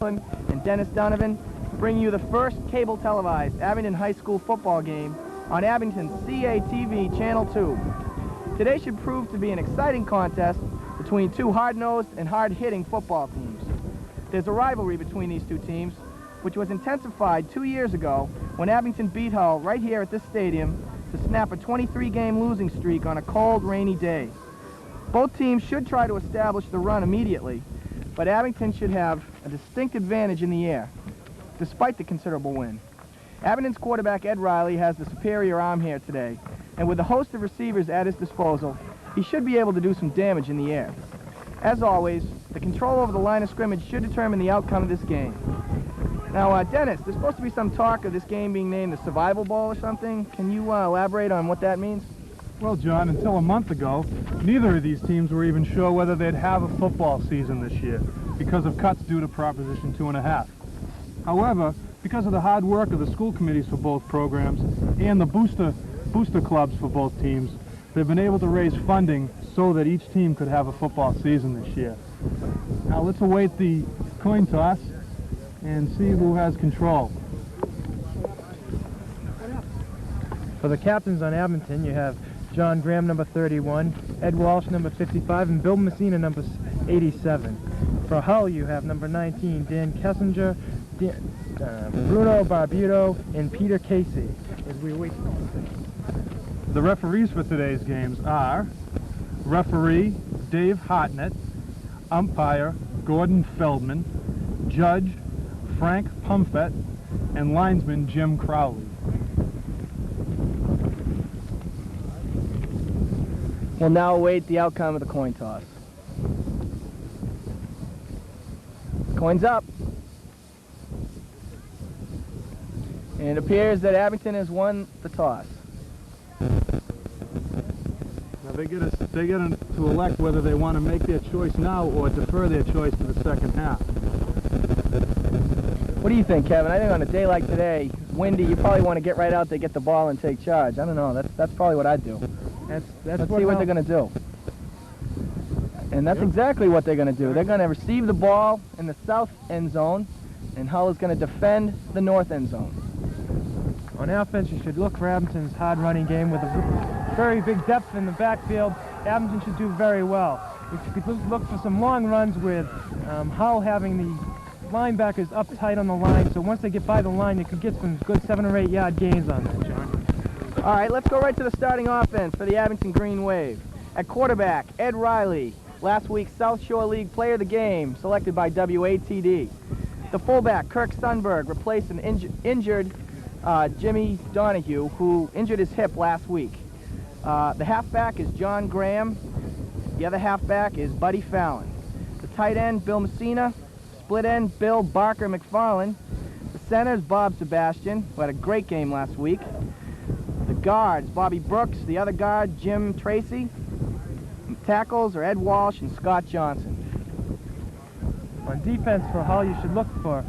and Dennis Donovan bring you the first cable televised Abington High School football game on Abington's CATV Channel 2. Today should prove to be an exciting contest between two hard-nosed and hard-hitting football teams. There's a rivalry between these two teams, which was intensified 2 years ago when Abington beat Hull right here at this stadium to snap a 23-game losing streak on a cold, rainy day. Both teams should try to establish the run immediately, but Abington should have a distinct advantage in the air, despite the considerable win. Abington's quarterback Ed Riley has the superior arm here today, and with a host of receivers at his disposal, he should be able to do some damage in the air. As always, the control over the line of scrimmage should determine the outcome of this game. Now, Dennis, there's supposed to be some talk of this game being named the Survival Bowl or something. Can you elaborate on what that means? Well, John, until a month ago, neither of these teams were even sure whether they'd have a football season this year because of cuts due to Proposition 2.5. However, because of the hard work of the school committees for both programs and the booster clubs for both teams, they've been able to raise funding so that each team could have a football season this year. Now let's await the coin toss and see who has control. For the captains on Abington, you have John Graham, number 31, Ed Walsh, number 55, and Bill Messina, number 87. For Hull, you have number 19, Dan Kessinger, Bruno Barbuto, and Peter Casey. As we wait. The referees for today's games are referee Dave Hartnett, umpire Gordon Feldman, judge Frank Pumfett, and linesman Jim Crowley. We'll now await the outcome of the coin toss. Coin's up. And it appears that Abington has won the toss. Now they get to elect whether they want to make their choice now or defer their choice to the second half. What do you think, Kevin? I think on a day like today, windy, you probably want to get right out there, get the ball, and take charge. I don't know. That's probably what I'd do. Let's see what they're going to do. And that's exactly what they're going to do. They're going to receive the ball in the south end zone, and Hull is going to defend the north end zone. On offense, you should look for Abington's hard running game with a very big depth in the backfield. Abington should do very well. If you could look for some long runs with Hull having the linebackers up tight on the line, so once they get by the line, they could get some good 7 or 8 yard gains on that, John. All right, let's go right to the starting offense for the Abington Green Wave. At quarterback, Ed Riley, last week's South Shore League Player of the Game, selected by WATD. The fullback, Kirk Sundberg, replaced an injured Jimmy Donahue, who injured his hip last week. The halfback is John Graham. The other halfback is Buddy Fallon. The tight end, Bill Messina. Split end, Bill Barker McFarland. The center is Bob Sebastian, who had a great game last week. The guards, Bobby Brooks. The other guard, Jim Tracy. The tackles are Ed Walsh and Scott Johnson. On defense for Hull, you should look for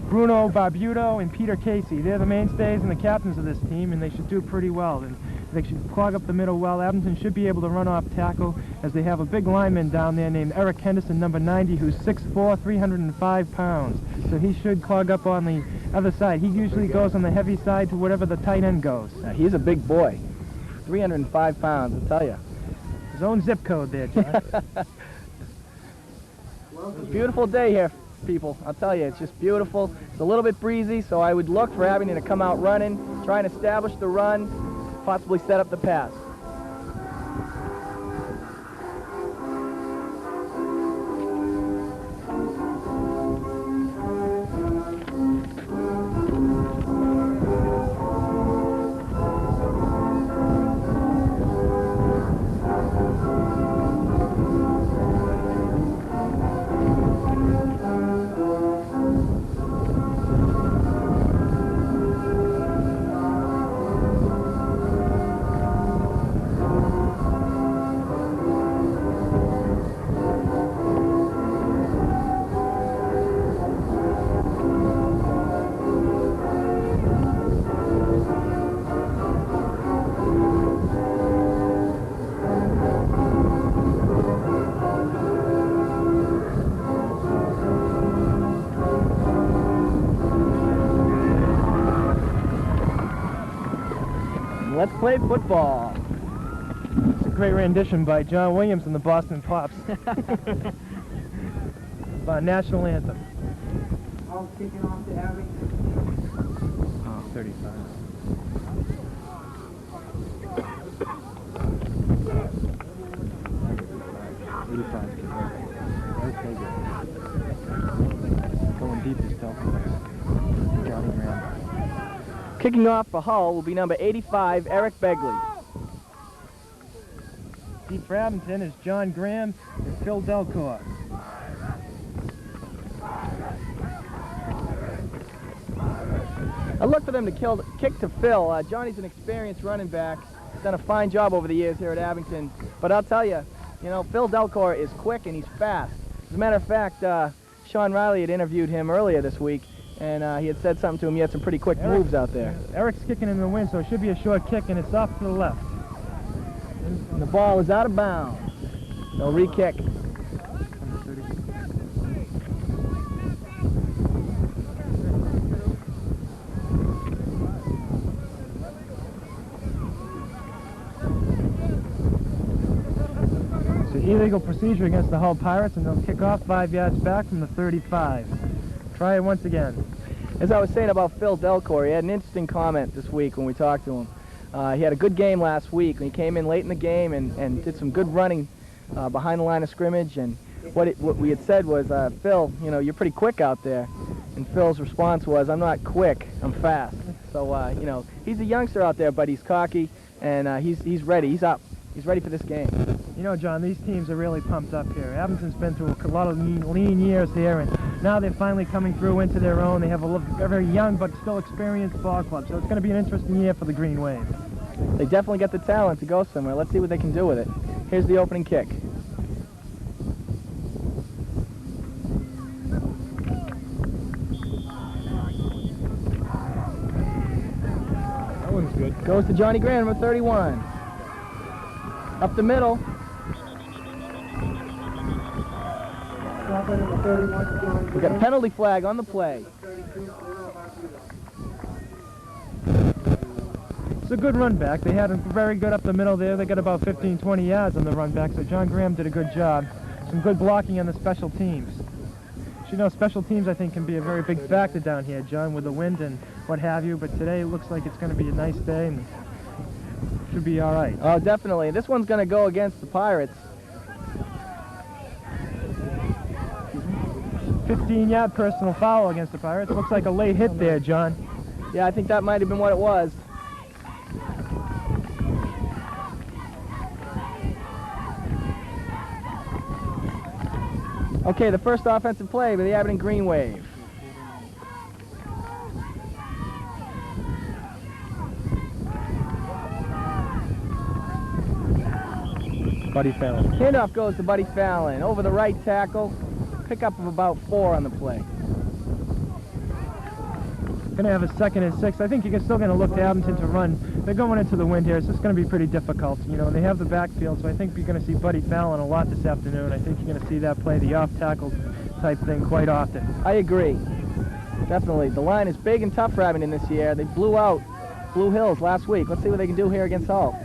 Bruno Barbuto and Peter Casey. They're the mainstays and the captains of this team, and they should do pretty well. And they should clog up the middle well. Abington should be able to run off tackle, as they have a big lineman down there named Eric Henderson, number 90, who's 6'4", 305 pounds. So he should clog up on the other side. He usually goes on the heavy side to whatever the tight end goes. He's a big boy. 305 pounds, I'll tell you. His own zip code there, John. Beautiful day here, people. I'll tell you, it's just beautiful. It's a little bit breezy, so I would look for Abington to come out running, try and establish the run, possibly set up the pass. Let's play football. It's a great rendition by John Williams and the Boston Pops. About national anthem. Ball's kicking off to Abington. Oh, 35. Okay, good. Going deep is Delco. Johnny Graham. Kicking off for Hull will be number 85, Eric Begley. Deep for Abington is John Graham and Phil Delcourt. I look for them to kick to Phil. Johnny's an experienced running back. He's done a fine job over the years here at Abington. But I'll tell you, Phil Delcourt is quick and he's fast. As a matter of fact, Sean Riley had interviewed him earlier this week, and he had said something to him. He had some pretty quick moves out there. Eric's kicking in the wind, so it should be a short kick, and it's off to the left. And the ball is out of bounds. They'll re-kick. Illegal procedure against the Hull Pirates, and they'll kick off 5 yards back from the 35. Try it once again. As I was saying about Phil Delcourt, he had an interesting comment this week when we talked to him. He had a good game last week, and he came in late in the game and did some good running behind the line of scrimmage. And what we had said was, Phil, you're pretty quick out there. And Phil's response was, I'm not quick, I'm fast. So, he's a youngster out there, but he's cocky, and he's ready. He's up. He's ready for this game. John, these teams are really pumped up here. Abington's been through a lot of lean years here, and now they're finally coming through into their own. They have a very young but still experienced ball club, so it's going to be an interesting year for the Green Wave. They definitely got the talent to go somewhere. Let's see what they can do with it. Here's the opening kick. That one's good. Goes to Johnny Graham, number 31. Up the middle. We got a penalty flag on the play. It's a good run back. They had a very good up the middle there. They got about 15, 20 yards on the run back, so John Graham did a good job. Some good blocking on the special teams. Special teams, I think, can be a very big factor down here, John, with the wind and what have you, but today it looks like it's going to be a nice day and should be all right. Oh, definitely. This one's going to go against the Pirates. 15-yard personal foul against the Pirates. Looks like a late hit there, John. Yeah, I think that might have been what it was. Okay, the first offensive play by the Abington Green Wave. Buddy Fallon. Handoff goes to Buddy Fallon over the right tackle. Pickup of about 4 on the play. Going to have a 2nd and 6. I think you're still going to look to Abington to run. They're going into the wind here. It's just going to be pretty difficult. They have the backfield, so I think you're going to see Buddy Fallon a lot this afternoon. I think you're going to see that play, the off-tackle type thing, quite often. I agree. Definitely. The line is big and tough for Abington this year. They blew out Blue Hills last week. Let's see what they can do here against Hull.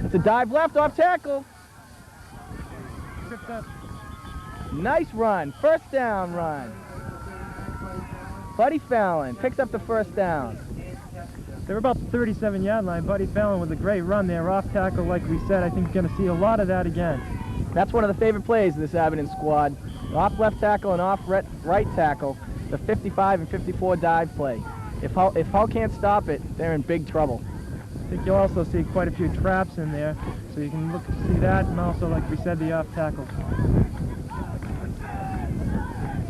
It's a dive left off tackle. Nice run. First down run. Buddy Fallon picks up the first down. They're about the 37-yard line. Buddy Fallon with a great run there, off tackle, like we said. I think you're going to see a lot of that again. That's one of the favorite plays of this Abington squad. Off left tackle and off right tackle, the 55 and 54 dive play. If Hull can't stop it, they're in big trouble. I think you'll also see quite a few traps in there, so you can look to see that, and also, like we said, the off tackle.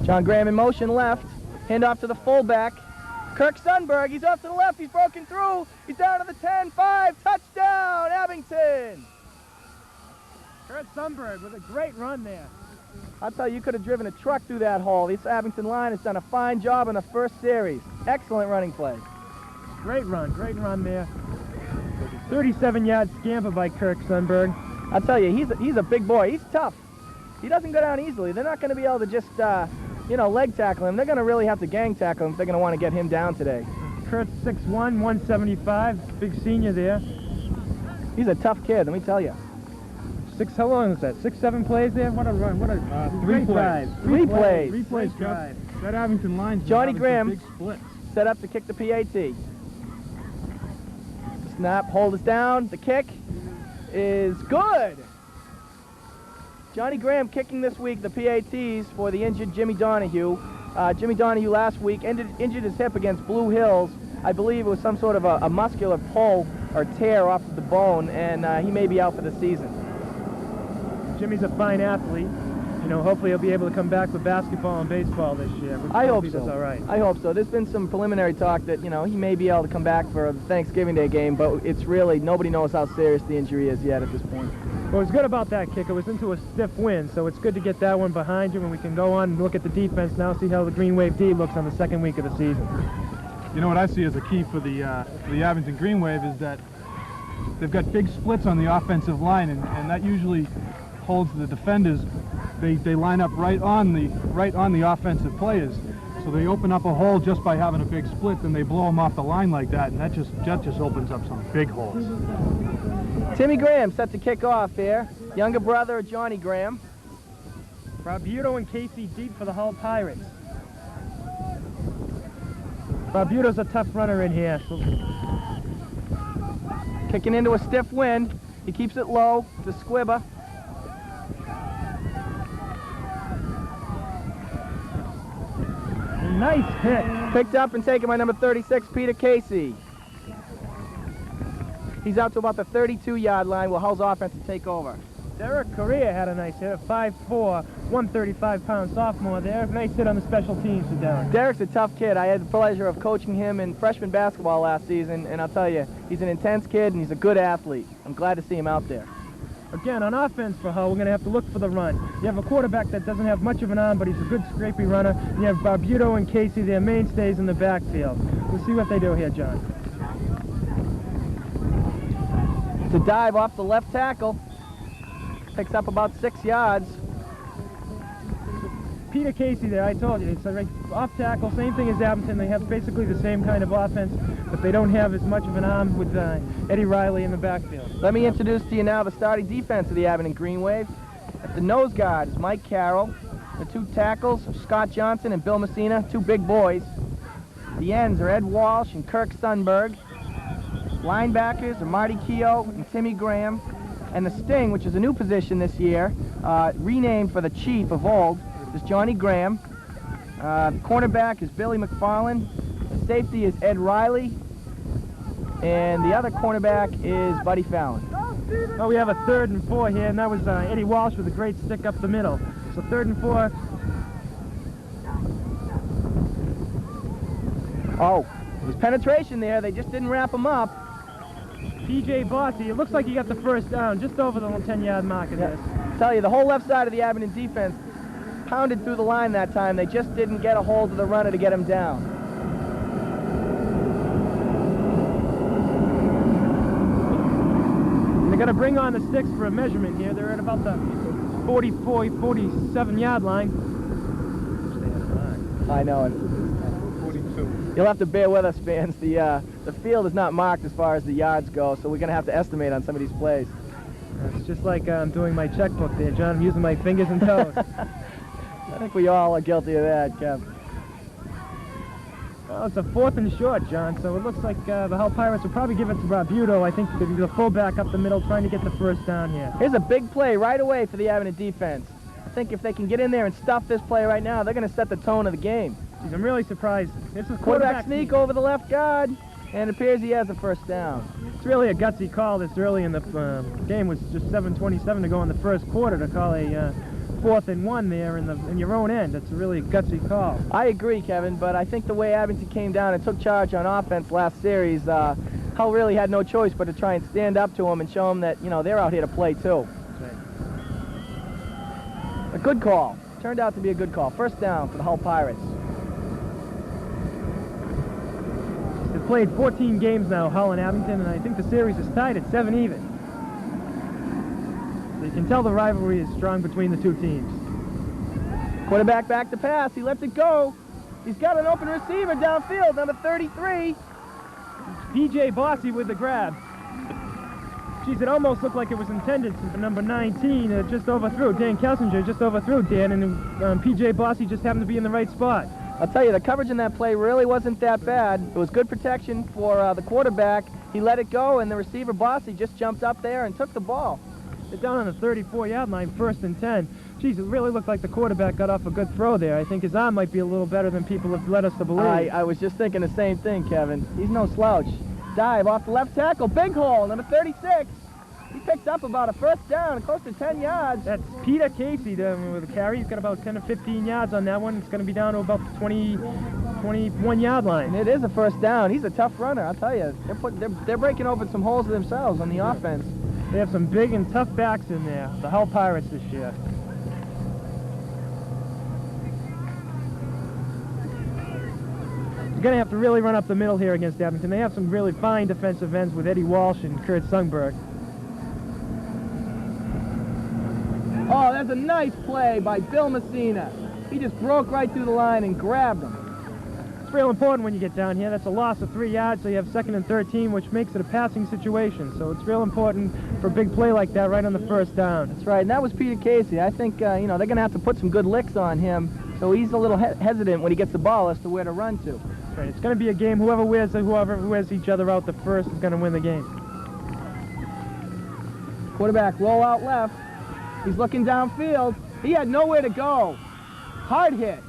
John Graham in motion left. Handoff to the fullback. Kirk Sundberg, he's off to the left, he's broken through. He's down to the 10-5, touchdown, Abington! Kurt Sundberg with a great run there. I'll tell you could have driven a truck through that hole. This Abington line has done a fine job in the first series. Excellent running play. Great run there. 37-yard scamper by Kirk Sundberg. I'll tell you, he's a big boy. He's tough. He doesn't go down easily. They're not going to be able to just, leg tackle him. They're going to really have to gang tackle him if they're going to want to get him down today. Kurt's 6'1", 175, big senior there. He's a tough kid, let me tell you. How long is that? 6-7 plays there? What a run! What a Three great plays. drive. Three plays. Three plays, Great Jeff. drive. That Abington line's Johnny having some Graham. big splits. Set up to kick the PAT. Snap, hold us down. The kick is good. Johnny Graham kicking this week the PATs for the injured Jimmy Donahue. Jimmy Donahue last week injured his hip against Blue Hills. I believe it was some sort of a muscular pull or tear off the bone, and he may be out for the season. Jimmy's a fine athlete. You know, hopefully he'll be able to come back for basketball and baseball this year. I hope he so. does all right. I hope so. There's been some preliminary talk that, you know, he may be able to come back for the Thanksgiving Day game, but it's really, nobody knows how serious the injury is yet at this point. What was good about that kick, it was into a stiff wind, so it's good to get that one behind you, and we can go on and look at the defense now, see how the Green Wave D looks on the second week of the season. You know what I see as a key for the Abington Green Wave is that they've got big splits on the offensive line, and that usually holds the defenders. They line up right on the offensive players, so they open up a hole just by having a big split, and they blow them off the line like that, and that just opens up some big holes. Timmy Graham set to kick off here. Younger brother of Johnny Graham. Barbuto and Casey deep for the Hull Pirates. Barbuto's a tough runner in here. So Kicking into a stiff wind. He keeps it low to Squibber. nice hit. Picked up and taken by number 36, Peter Casey. He's out to about the 32-yard line. Will Hull's offense to take over. Derek Correa had a nice hit, a 5'4", 135-pound sophomore there. Nice hit on the special teams for Derek. Derek's a tough kid. I had the pleasure of coaching him in freshman basketball last season, and I'll tell you, he's an intense kid and he's a good athlete. I'm glad to see him out there. Again, on offense for Hull, we're going to have to look for the run. You have a quarterback that doesn't have much of an arm, but he's a good scrapey runner. You have Barbuto and Casey, their mainstays in the backfield. We'll see what they do here, John. It's a dive off the left tackle. Picks up about 6 yards. Peter Casey there, I told you, it's a right off tackle, same thing as Abington. They have basically the same kind of offense, but they don't have as much of an arm with Eddie Riley in the backfield. Let me introduce to you now the starting defense of the Abington Green Wave. At the nose guard is Mike Carroll. The 2 tackles are Scott Johnson and Bill Messina, 2 big boys. The ends are Ed Walsh and Kirk Sundberg. Linebackers are Marty Keogh and Timmy Graham. And the sting, which is a new position this year, renamed for the chief of old, is Johnny Graham. The cornerback is Billy McFarland. The safety is Ed Riley. And the other cornerback is Buddy Fallon. Oh, we have a 3rd and 4 here, and that was Eddie Walsh with a great stick up the middle. So 3rd and 4. Oh, there's penetration there. They just didn't wrap him up. P.J. Bossy, it looks like he got the first down, just over the 10-yard mark of this. Tell you, the whole left side of the Abington defense pounded through the line that time. They just didn't get a hold of the runner to get him down. And they're going to bring on the sticks for a measurement here. They're at about the 47-yard line. I know it. 42. You'll have to bear with us, fans. The field is not marked as far as the yards go, so we're going to have to estimate on some of these plays. It's just like I'm doing my checkbook there, John. I'm using my fingers and toes. I think we all are guilty of that, Kev. Well, it's a 4th and short, John, so it looks like the Hull Pirates will probably give it to Barbuto. I think the fullback up the middle trying to get the first down here. Here's a big play right away for the Abington defense. I think if they can get in there and stuff this play right now, they're going to set the tone of the game. Jeez, I'm really surprised. This is Quarterback sneak over the left guard, and it appears he has a first down. It's really a gutsy call this early in the game. Was just 7:27 to go in the first quarter to call a 4th and 1 there in your own end. It's a really gutsy call. I agree, Kevin, but I think the way Abington came down and took charge on offense last series, Hull really had no choice but to try and stand up to them and show them that, you know, they're out here to play too. That's right. A good call. Turned out to be a good call. First down for the Hull Pirates. They've played 14 games now, Hull and Abington, and I think the series is tied at 7 even. So you can tell the rivalry is strong between the 2 teams. Quarterback back to pass. He lets it go. He's got an open receiver downfield, number 33. P.J. Bossy with the grab. Geez, it almost looked like it was intended for number 19. It just overthrew. Dan Kessinger just overthrew Dan, and P.J. Bossy just happened to be in the right spot. I'll tell you, the coverage in that play really wasn't that bad. It was good protection for the quarterback. He let it go, and the receiver, Bossy, just jumped up there and took the ball. They're down on the 34-yard line, 1st and 10. Geez, it really looked like the quarterback got off a good throw there. I think his arm might be a little better than people have led us to believe. I was just thinking the same thing, Kevin. He's no slouch. Dive off the left tackle, big hole, number 36. He picked up about a 1st down, close to 10 yards. That's Peter Casey with a carry. He's got about 10 to 15 yards on that one. It's going to be down to about the 21-yard line. And it is a 1st down. He's a tough runner, I'll tell you. They're breaking open some holes themselves on the offense. They have some big and tough backs in there, the Hull Pirates this year. You're going to have to really run up the middle here against Abington. They have some really fine defensive ends with Eddie Walsh and Kurt Sundberg. Oh, that's a nice play by Bill Messina. He just broke right through the line and grabbed him. It's real important when you get down here. That's a loss of 3 yards, so you have 2nd and 13, which makes it a passing situation. So it's real important for a big play like that right on the 1st down. That's right, and that was Peter Casey. I think, you know, they're going to have to put some good licks on him, so he's a little hesitant when he gets the ball as to where to run to. That's right. It's going to be a game. Whoever wears each other out the first is going to win the game. Quarterback roll out left. He's looking downfield. He had nowhere to go. Hard hit.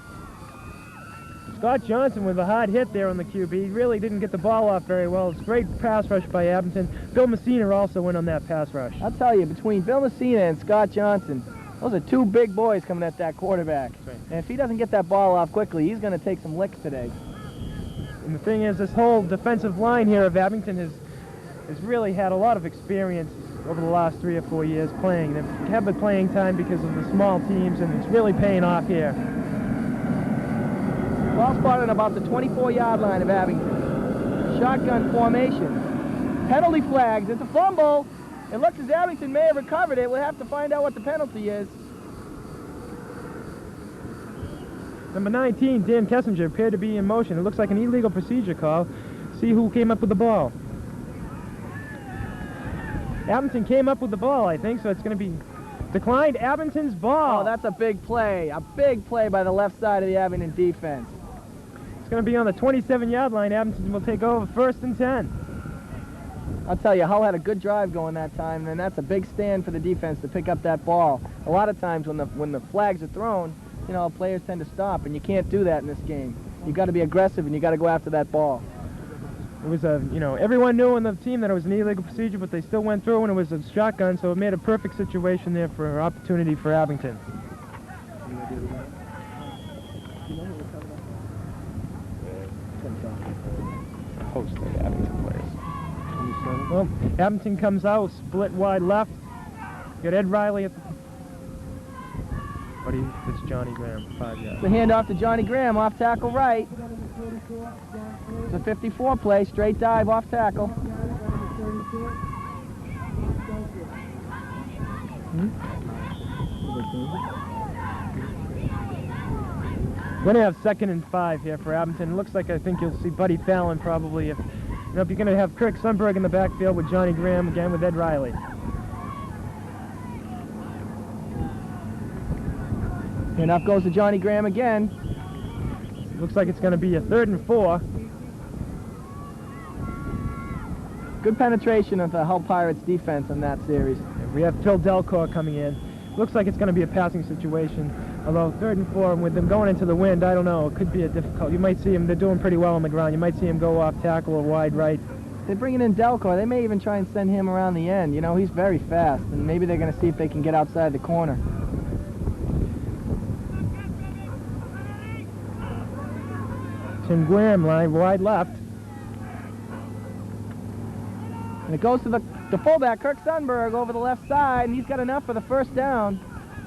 Scott Johnson with a hard hit there on the QB. He really didn't get the ball off very well. It's a great pass rush by Abington. Bill Messina also went on that pass rush. I'll tell you, between Bill Messina and Scott Johnson, those are 2 big boys coming at that quarterback. Right. And if he doesn't get that ball off quickly, he's going to take some licks today. And the thing is, this whole defensive line here of Abington has really had a lot of experience over the last 3 or 4 years playing. They have the playing time because of the small teams, and it's really paying off here. Ball spotted about the 24-yard line of Abington. Shotgun formation. Penalty flags. It's a fumble. It looks as Abington may have recovered it. We'll have to find out what the penalty is. Number 19, Dan Kessinger, appeared to be in motion. It looks like an illegal procedure call. See who came up with the ball. Abington came up with the ball, I think, so it's going to be declined. Abington's ball. Oh, that's a big play. A big play by the left side of the Abington defense. It's going to be on the 27-yard line. Abington will take over 1st and 10. I'll tell you, Hull had a good drive going that time, and that's a big stand for the defense to pick up that ball. A lot of times when the flags are thrown, you know, players tend to stop, and you can't do that in this game. You've got to be aggressive, and you got to go after that ball. It was a, you know, everyone knew on the team that it was an illegal procedure, but they still went through, and it was a shotgun, so it made a perfect situation there for an opportunity for Abington. Host of Abington players. Well, Abington comes out, split wide left. Got Ed Riley at the... It's Johnny Graham, 5 yards. The handoff to Johnny Graham, off tackle right. It's a 54 play, straight dive off tackle. We're going to have 2nd and 5 here for Abington. It looks like I think you'll see Buddy Fallon probably if you're going to have Kirk Sundberg in the backfield with Johnny Graham again with Ed Riley. Handoff goes to Johnny Graham again. Looks like it's going to be a 3rd and 4. Good penetration of the Hull Pirates defense in that series. We have Phil Delcor coming in. Looks like it's going to be a passing situation. Although 3rd and 4, and with them going into the wind, I don't know. It could be a difficult. You might see him. They're doing pretty well on the ground. You might see him go off tackle or wide right. They're bringing in Delcor. They may even try and send him around the end. You know, he's very fast, and maybe they're going to see if they can get outside the corner. Tim Graham line wide left. And it goes to the fullback, Kirk Sundberg, over the left side, and he's got enough for the 1st down.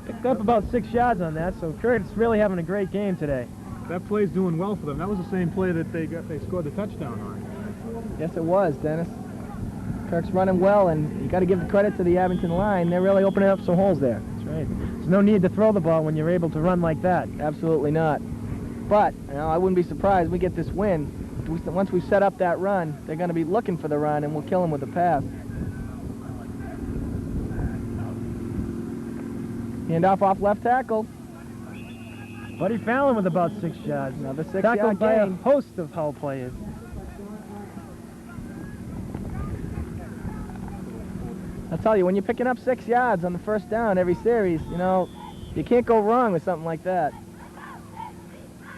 Picked up about 6 yards on that, so Kurt's really having a great game today. That play's doing well for them. That was the same play that they scored the touchdown on. Yes, it was, Dennis. Kirk's running well, and you got to give the credit to the Abington line. They're really opening up some holes there. That's right. There's no need to throw the ball when you're able to run like that. Absolutely not. But, you know, I wouldn't be surprised if we get this win. once we set up that run, they're going to be looking for the run, and we'll kill them with the pass. Handoff off left tackle. Buddy Fallon with about 6 yards. Another 6-yard Tackled by a gain. host of Hull players. I'll tell you, when you're picking up 6 yards on the first down every series, you know, you can't go wrong with something like that.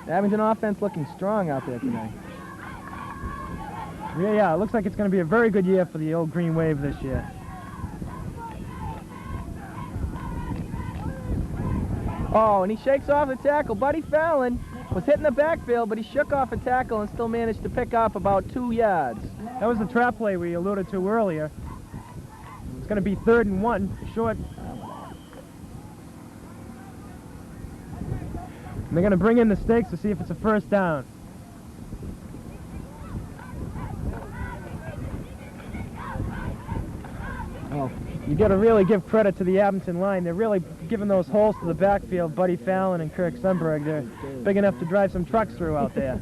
The Abington offense looking strong out there tonight. Yeah, it looks like it's going to be a very good year for the old Green Wave this year. Oh, and he shakes off the tackle. Buddy Fallon was hitting the backfield, but he shook off a tackle and still managed to pick up about 2 yards. That was the trap play we alluded to earlier. It's going to be 3rd and 1, short. And they're going to bring in the stakes to see if it's a first down. Oh, you got to really give credit to the Abington line. They're really giving those holes to the backfield. Buddy Fallon and Kirk Sundberg, they're big enough to drive some trucks through out there.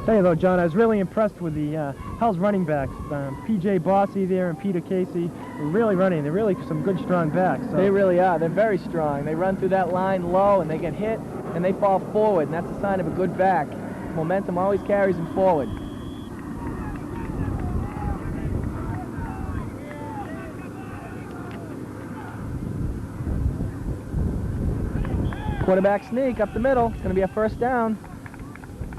Tell you though, John, I was really impressed with the Hull's running backs. P.J. Bossy there and Peter Casey were really running. They're really some good, strong backs. So. They really are. They're very strong. They run through that line low, and they get hit, and they fall forward, and that's a sign of a good back. Momentum always carries them forward. Quarterback sneak up the middle. It's going to be a first down.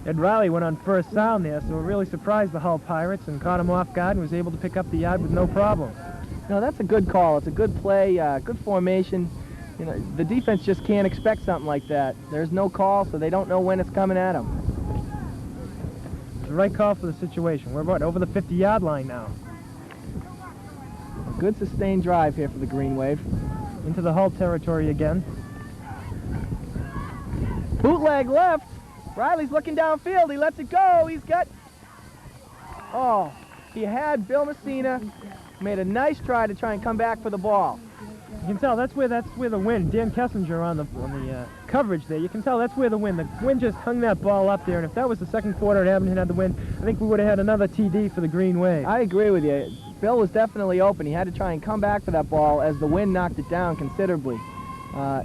Ed Riley went on first down there, so it really surprised the Hull Pirates and caught him off guard and was able to pick up the yard with no problem. No, that's a good call. It's a good play, good formation. You know, the defense just can't expect something like that. There's no call, so they don't know when it's coming at them. It's the right call for the situation. We're about over the 50-yard line now. A good sustained drive here for the Green Wave. Into the Hull territory again. Bootleg left. Riley's looking downfield. He lets it go. He's got... Oh, he had Bill Messina. Made a nice try and come back for the ball. You can tell that's where the wind. Dan Kessinger on the coverage there. You can tell that's where the wind. The wind just hung that ball up there, and if that was the second quarter and Abington had the wind, I think we would have had another TD for the Green Wave. I agree with you. Bill was definitely open. He had to try and come back for that ball as the wind knocked it down considerably.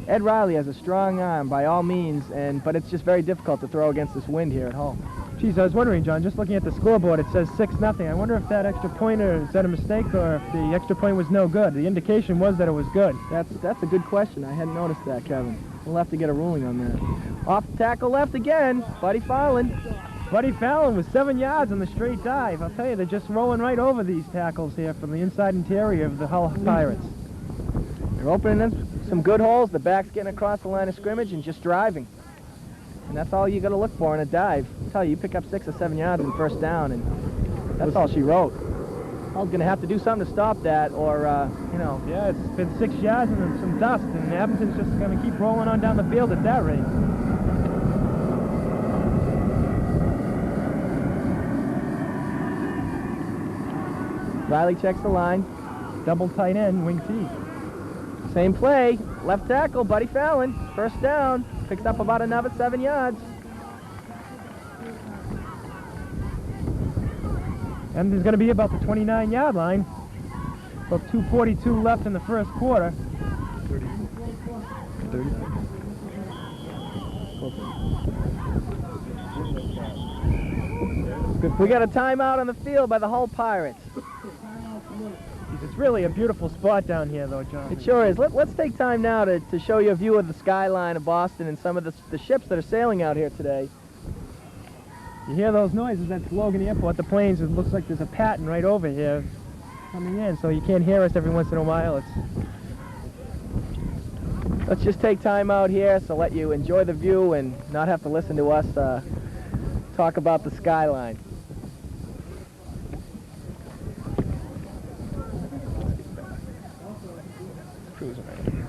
Ed Riley has a strong arm by all means, but it's just very difficult to throw against this wind here at home. Geez, I was wondering, John, just looking at the scoreboard, it says 6-0. I wonder if that extra pointer, is that a mistake, or if the extra point was no good? The indication was that it was good. That's a good question. I hadn't noticed that, Kevin. We'll have to get a ruling on that. Off the tackle left again, Buddy Fallon. Buddy Fallon with 7 yards on the straight dive. I'll tell you, they're just rolling right over these tackles here from the inside interior of the Hull Pirates. They're opening up some good holes. The back's getting across the line of scrimmage and just driving. And that's all you got to look for in a dive. I tell you pick up 6 or 7 yards in first down, and that's all she wrote. Hull's going to have to do something to stop that, or, you know. Yeah, it's been 6 yards and some dust, and Abington's just going to keep rolling on down the field at that rate. Riley checks the line. Double tight end, wing T. Same play, left tackle, Buddy Fallon, first down, picks up about another 7 yards. And there's going to be about the 29-yard line. About 2:42 left in the first quarter. 30. We got a timeout on the field by the Hull Pirates. It's really a beautiful spot down here, though, John. It sure is. Let's take time now to show you a view of the skyline of Boston and some of the ships that are sailing out here today. You hear those noises? That's Logan Airport. The planes, it looks like there's a pattern right over here coming in, so you can't hear us every once in a while. Let's just take time out here so let you enjoy the view and not have to listen to us talk about the skyline. Cruising right here.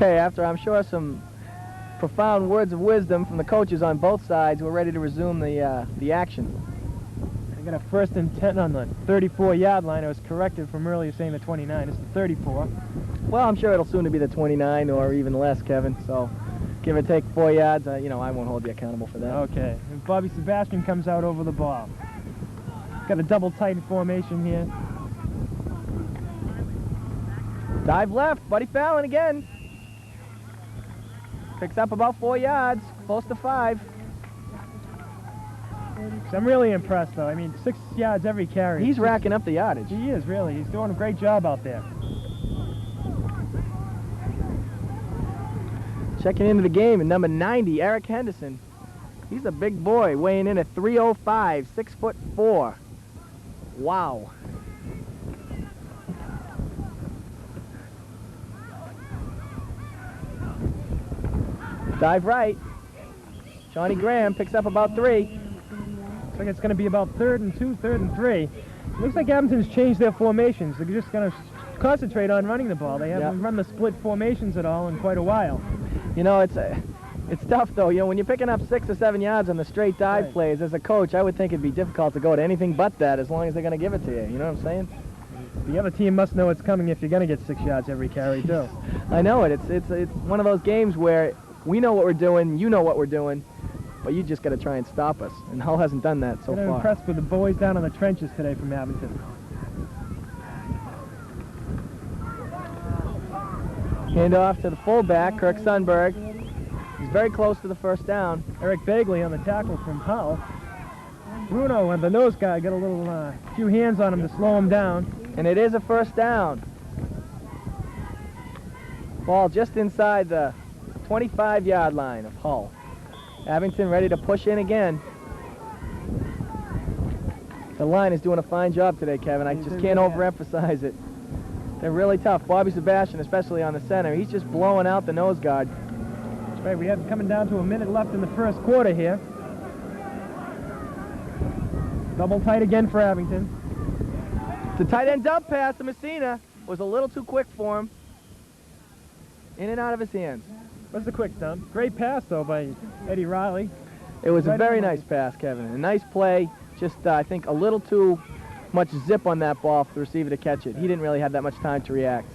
Okay, after I'm sure some profound words of wisdom from the coaches on both sides, we're ready to resume the action. I got a 1st and 10 on the 34-yard line. I was corrected from earlier saying the 29. It's the 34. Well, I'm sure it'll soon to be the 29 or even less, Kevin. So, give or take 4 yards. You know, I won't hold you accountable for that. Okay. And Bobby Sebastian comes out over the ball. Got a double tight formation here. Dive left, Buddy Fallon again. Picks up about 4 yards, close to 5. So I'm really impressed, though. I mean, 6 yards every carry. He's racking up the yardage. He is, really. He's doing a great job out there. Checking into the game at number 90, Eric Henderson. He's a big boy, weighing in at 305, 6'4". Wow. Dive right. Johnny Graham picks up about 3. Looks like it's going to be about 3rd and 2, 3rd and 3. Looks like Abington's changed their formations. They're just going to concentrate on running the ball. They haven't run the split formations at all in quite a while. You know, it's tough, though. You know, when you're picking up 6 or 7 yards on the straight dive plays, as a coach, I would think it'd be difficult to go to anything but that as long as they're going to give it to you. You know what I'm saying? The other team must know it's coming if you're going to get 6 yards every carry, too. I know it. It's one of those games where we know what we're doing, you know what we're doing, but you just got to try and stop us. And Hull hasn't done that so far. I'm impressed with the boys down in the trenches today from Abington. Hand off to the fullback, Kirk Sundberg. He's very close to the first down. Eric Bagley on the tackle from Hull. Bruno and the nose guy got a little few hands on him to slow him down. And it is a first down. Ball just inside the 25-yard line of Hull. Abington ready to push in again. The line is doing a fine job today, Kevin. I just can't overemphasize it. They're really tough. Bobby Sebastian, especially on the center, he's just blowing out the nose guard. That's right. We have coming down to a minute left in the first quarter here. Double tight again for Abington. The tight end dump pass to Messina was a little too quick for him. In and out of his hands. What's the quick dump? Great pass, though, by Eddie Riley. It was a very nice pass, Kevin. A nice play. Just, I think, a little too much zip on that ball for the receiver to catch it. He didn't really have that much time to react.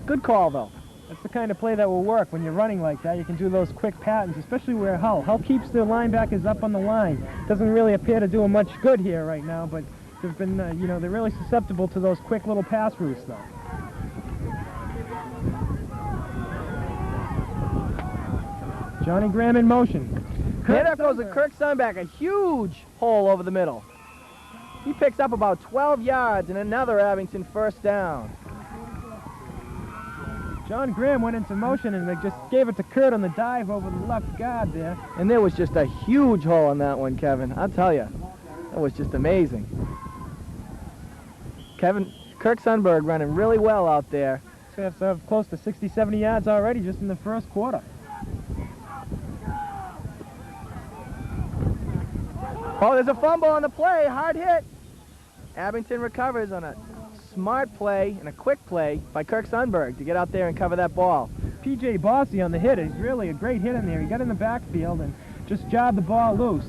Good call, though. That's the kind of play that will work when you're running like that. You can do those quick patterns, especially where Hull keeps their linebackers up on the line. Doesn't really appear to do them much good here right now, but they've been, you know, they're really susceptible to those quick little pass routes, though. Johnny Graham in motion. And there goes a Kirk Sundberg, a huge hole over the middle. He picks up about 12 yards and another Abington first down. John Graham went into motion and they just gave it to Kurt on the dive over the left guard there. And there was just a huge hole on that one, Kevin. I'll tell you, that was just amazing. Kirk Sundberg running really well out there. So we have close to 60, 70 yards already just in the first quarter. Oh, there's a fumble on the play, hard hit. Abington recovers on a smart play and a quick play by Kirk Sundberg to get out there and cover that ball. P.J. Bossy on the hit. He's really a great hit in there. He got in the backfield and just jobbed the ball loose.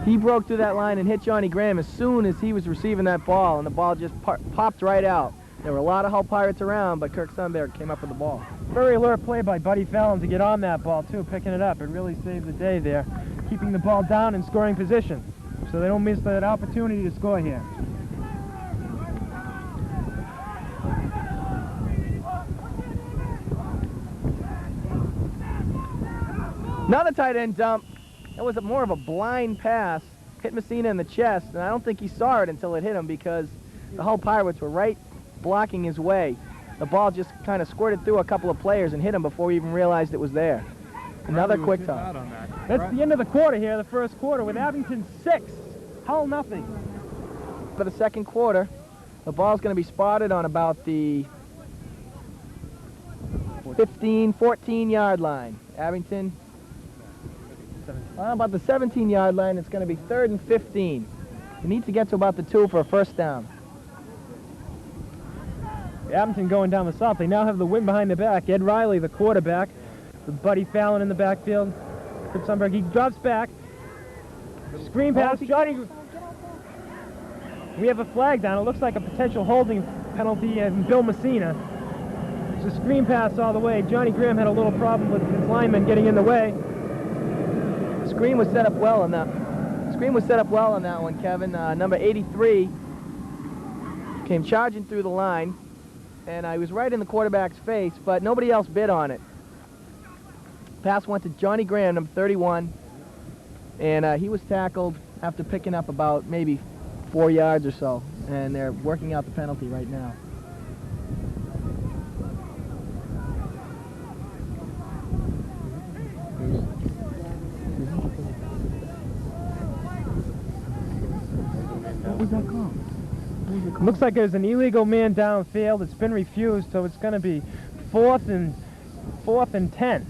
He broke through that line and hit Johnny Graham as soon as he was receiving that ball, and the ball just popped right out. There were a lot of Hull Pirates around, but Kirk Sundberg came up with the ball. Very alert play by Buddy Fallon to get on that ball, too, picking it up. It really saved the day there, keeping the ball down in scoring position, so they don't miss that opportunity to score here. Another tight end dump. It was more of a blind pass. Hit Messina in the chest, and I don't think he saw it until it hit him because the Hull Pirates were right blocking his way. The ball just kind of squirted through a couple of players and hit him before he even realized it was there. Another quick dump. That's the end of the quarter here, the first quarter, with Abington 6, Hull nothing. For the second quarter, the ball's going to be spotted on about the 15, 14-yard line. Abington, about the 17-yard line, it's going to be 3rd and 15. You need to get to about the 2 for a first down. Abington going down the south. They now have the wind behind their back. Ed Riley, the quarterback, with Buddy Fallon in the backfield. Fritz Sundberg, he drops back. Screen pass, Johnny. We have a flag down. It looks like a potential holding penalty in Bill Messina. It's a screen pass all the way. Johnny Graham had a little problem with his lineman getting in the way. The screen was set up well on that. Screen was set up well on that one, Kevin. Number 83 came charging through the line, and I was right in the quarterback's face, but nobody else bid on it. Pass went to Johnny Graham, number 31, and he was tackled after picking up about maybe 4 yards or so, and they're working out the penalty right now. What was that called? Looks like there's an illegal man downfield. It's been refused, so it's going to be fourth and 10.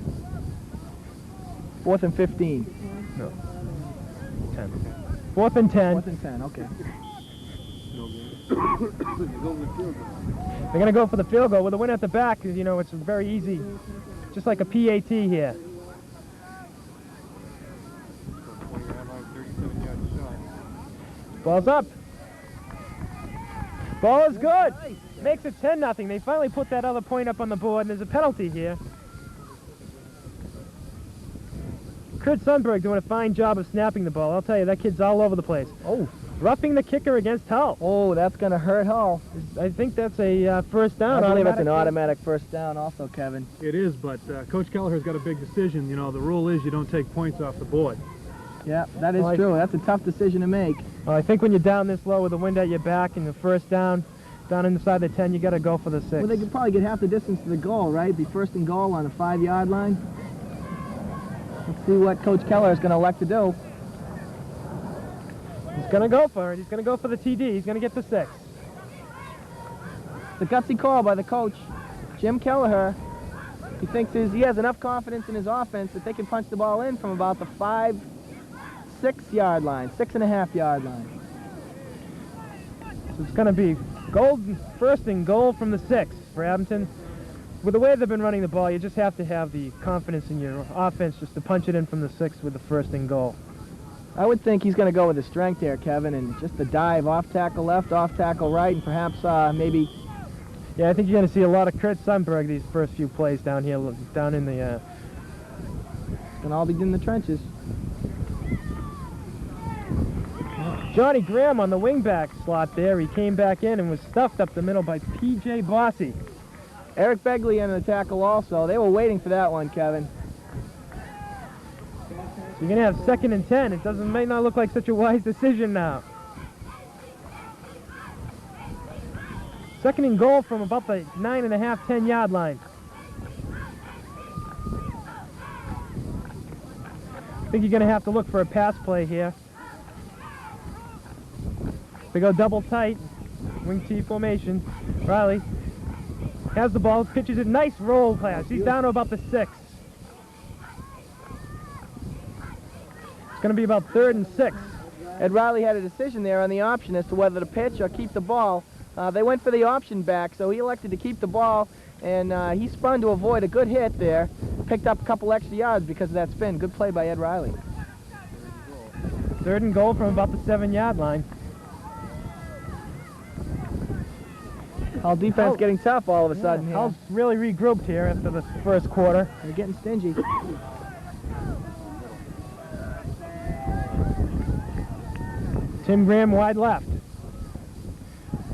4th and 15. No. 10. 4th and 10. 4th and 10, okay. They're going to go for the field goal with a win at the back. You know, it's very easy. Just like a PAT here. Ball's up. Ball is good. Makes it 10-0. They finally put that other point up on the board, and there's a penalty here. Kurt Sundberg doing a fine job of snapping the ball. I'll tell you, that kid's all over the place. Oh. Roughing the kicker against Hull. Oh, that's going to hurt Hull. I think that's a first down. I believe it's an automatic first down also, Kevin. It is, but Coach Kelleher's got a big decision. You know, the rule is you don't take points off the board. Yeah, that is true. That's a tough decision to make. Well, I think when you're down this low with the wind at your back and the first down inside the 10, you got to go for the 6. Well, they could probably get half the distance to the goal, right? Be first and goal on the 5-yard line. Let's see what Coach Keller is going to elect to do. He's going to go for it. He's going to go for the TD. He's going to get the 6. It's a gutsy call by the coach, Jim Kelleher. He thinks he has enough confidence in his offense that they can punch the ball in from about the 6-yard line, 6.5-yard line. So it's going to be first and goal from the 6 for Abington. With the way they've been running the ball, you just have to have the confidence in your offense just to punch it in from the 6 with the first and goal. I would think he's going to go with the strength here, Kevin, and just the dive, off tackle left, off tackle right, and perhaps maybe... Yeah, I think you're going to see a lot of Kurt Sundberg these first few plays down here, down in the... It's going to all be in the trenches. Johnny Graham on the wingback slot there. He came back in and was stuffed up the middle by P.J. Bossy. Eric Begley in the tackle also. They were waiting for that one, Kevin. So you're going to have 2nd and 10. It might not look like such a wise decision now. 2nd and goal from about the 9.5, 10-yard line. I think you're going to have to look for a pass play here. They go double tight, wing T formation. Riley has the ball, pitches it, nice roll pass. He's down to about the 6. It's going to be about 3rd and 6. Ed Riley had a decision there on the option as to whether to pitch or keep the ball. They went for the option back, so he elected to keep the ball, and he spun to avoid a good hit there. Picked up a couple extra yards because of that spin. Good play by Ed Riley. 3rd and goal from about the 7-yard line. Hull defense getting tough all of a sudden here. Hull's really regrouped here after the first quarter. They're getting stingy. Tim Graham wide left.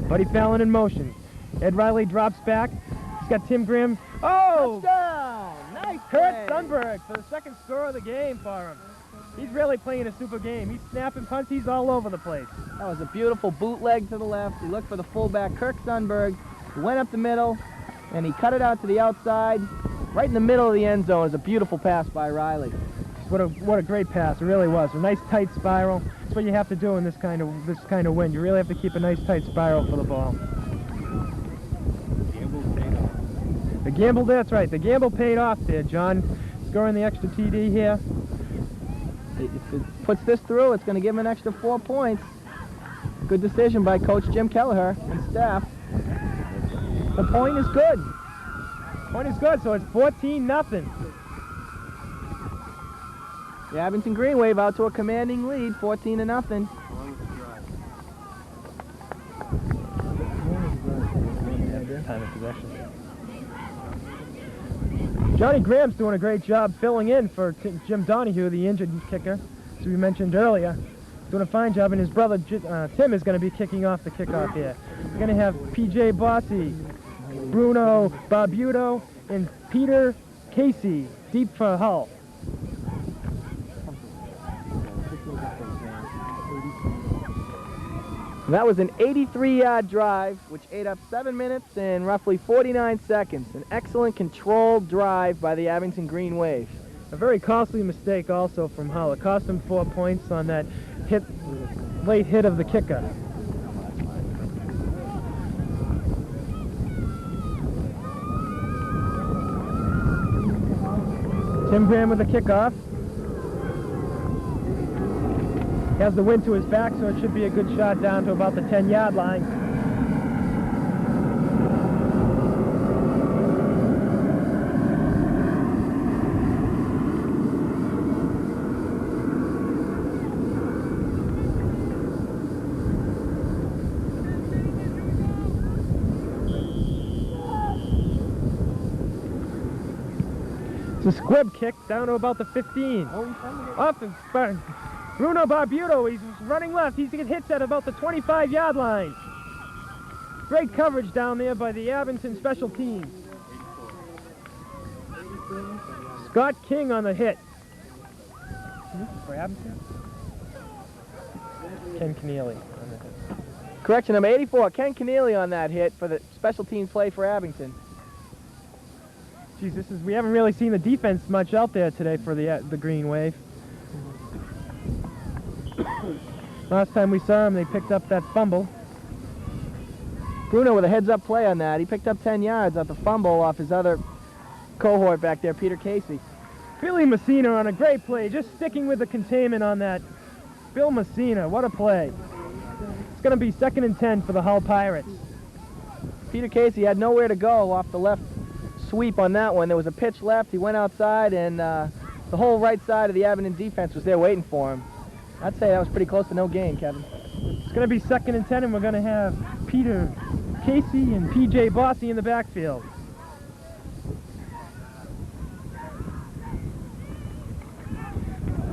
Buddy Fallon in motion. Ed Riley drops back. He's got Tim Graham. Oh! Touchdown! Nice Kurt play. Sundberg for the 2nd score of the game for him. He's really playing a super game. He's snapping punts. He's all over the place. That was a beautiful bootleg to the left. He looked for the fullback, Kirk Sundberg. He went up the middle, and he cut it out to the outside. Right in the middle of the end zone is a beautiful pass by Riley. What a great pass. It really was. A nice tight spiral. That's what you have to do in this kind of wind. You really have to keep a nice tight spiral for the ball. The gamble, that's right. The gamble paid off there, John. Scoring the extra TD here. If it puts this through, it's going to give him an extra 4 points. Good decision by Coach Jim Kelleher and staff. The point is good. Point is good, so it's 14-0. The Abington Green Wave out to a commanding lead, 14-0. Time of possession. Johnny Graham's doing a great job filling in for Jim Donahue, the injured kicker, as we mentioned earlier. Doing a fine job, and his brother Tim is going to be kicking off the kickoff here. We're going to have P.J. Bossy, Bruno Barbuto, and Peter Casey, deep for Hull. That was an 83-yard drive, which ate up 7 minutes and roughly 49 seconds. An excellent controlled drive by the Abington Green Wave. A very costly mistake also from Hull. It cost him 4 points on that late hit of the kicker. Tim Graham with the kickoff. He has the wind to his back, so it should be a good shot down to about the 10-yard line. It's a squib kick down to about the 15. Off of Bruno Barbuto, he's running left. He's getting hits at about the 25-yard line. Great coverage down there by the Abington special teams. Scott King on the hit. For Abington? Ken Keneally on the hit. Correction, number 84, Ken Keneally on that hit for the special teams play for Abington. Geez, we haven't really seen the defense much out there today for the Green Wave. Last time we saw him, they picked up that fumble. Bruno with a heads-up play on that. He picked up 10 yards off the fumble off his other cohort back there, Peter Casey. Billy Messina on a great play, just sticking with the containment on that. Bill Messina, what a play. It's going to be 2nd and 10 for the Hull Pirates. Peter Casey had nowhere to go off the left sweep on that one. There was a pitch left. He went outside, and the whole right side of the Abington defense was there waiting for him. I'd say that was pretty close to no gain, Kevin. It's going to be 2nd and 10, and we're going to have Peter Casey and P.J. Bossy in the backfield.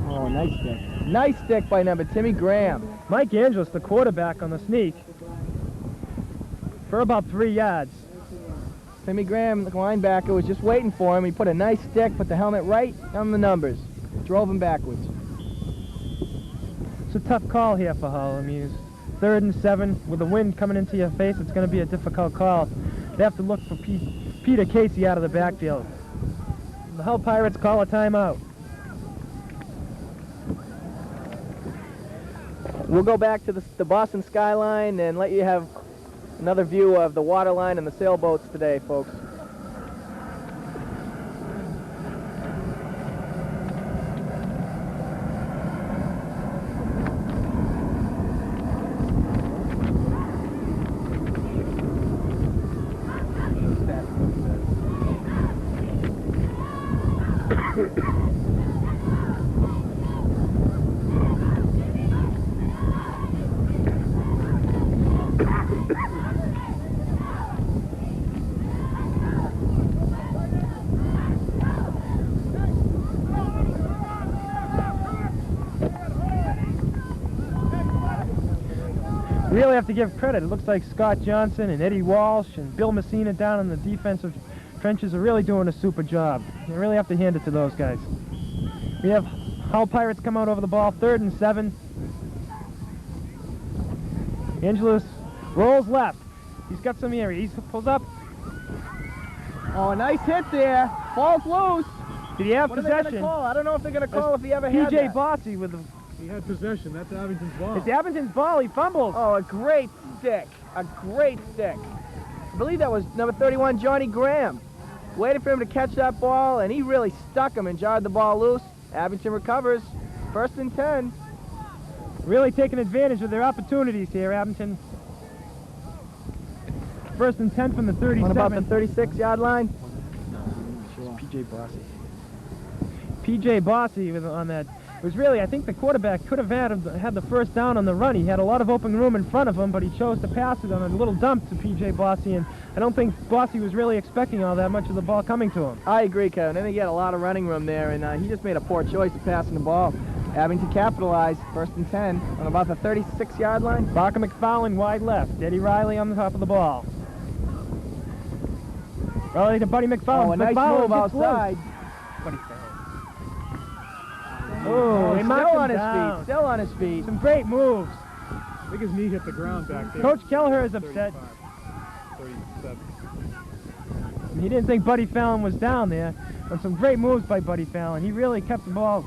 Oh, nice stick. Nice stick by number Timmy Graham. Mike Angelis, the quarterback, on the sneak for about 3 yards. Timmy Graham, the linebacker, was just waiting for him. He put a nice stick, put the helmet right on the numbers, drove him backwards. It's a tough call here for Hull. I mean, it's 3rd and 7 with the wind coming into your face. It's going to be a difficult call. They have to look for Peter Casey out of the backfield. The Hull Pirates call a timeout. We'll go back to the Boston skyline and let you have another view of the water line and the sailboats today, folks. Really have to give credit. It looks like Scott Johnson and Eddie Walsh and Bill Messina down in the defensive trenches are really doing a super job. You really have to hand it to those guys. We have Hull Pirates come out over the ball, 3rd and 7. Angelis rolls left. He's got some area. He pulls up. Oh, nice hit there. Ball's loose. Did he have What are possession? they going to call? I don't know if they're going to call if he ever had P.J. that. Bossy with the... He had possession. That's Abington's ball. It's Abington's ball. He fumbles. Oh, a great stick. A great stick. I believe that was number 31, Johnny Graham. Waited for him to catch that ball, and he really stuck him and jarred the ball loose. Abington recovers. 1st and 10. Really taking advantage of their opportunities here, Abington. First and 10 from the 37. On about the 36-yard line. P.J. Bossy. P.J. Bossy was on that. It was really, I think the quarterback could have had the first down on the run. He had a lot of open room in front of him, but he chose to pass it on a little dump to P.J. Bossy, and I don't think Bossy was really expecting all that much of the ball coming to him. I agree, Kevin. I think he had a lot of running room there, and he just made a poor choice of passing the ball. Abington capitalized, first and 10, on about the 36-yard line. Barker McFarland wide left. Eddie Riley on the top of the ball. Riley to Buddy McFarland. Oh, a nice move outside. Buddy Fallon. Oh, they still knocked him on his down. feet, still on his feet. Some great moves. I think his knee hit the ground back there. Coach Kelleher is upset. 37. He didn't think Buddy Fallon was down there. And some great moves by Buddy Fallon. He really kept the ball.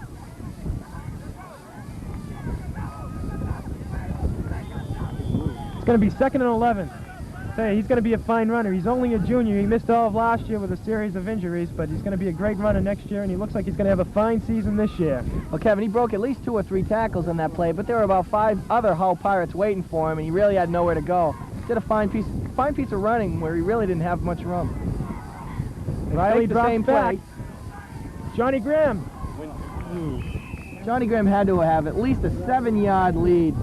It's going to be 2nd and 11. Say, he's going to be a fine runner. He's only a junior. He missed all of last year with a series of injuries, but he's going to be a great runner next year, and he looks like he's going to have a fine season this year. Well, Kevin, he broke at least 2 or 3 tackles on that play, but there were about 5 other Hull Pirates waiting for him, and he really had nowhere to go. Did a fine piece of running where he really didn't have much room. Riley the drops same back. play. Johnny Graham. Johnny Graham had to have at least a 7-yard lead.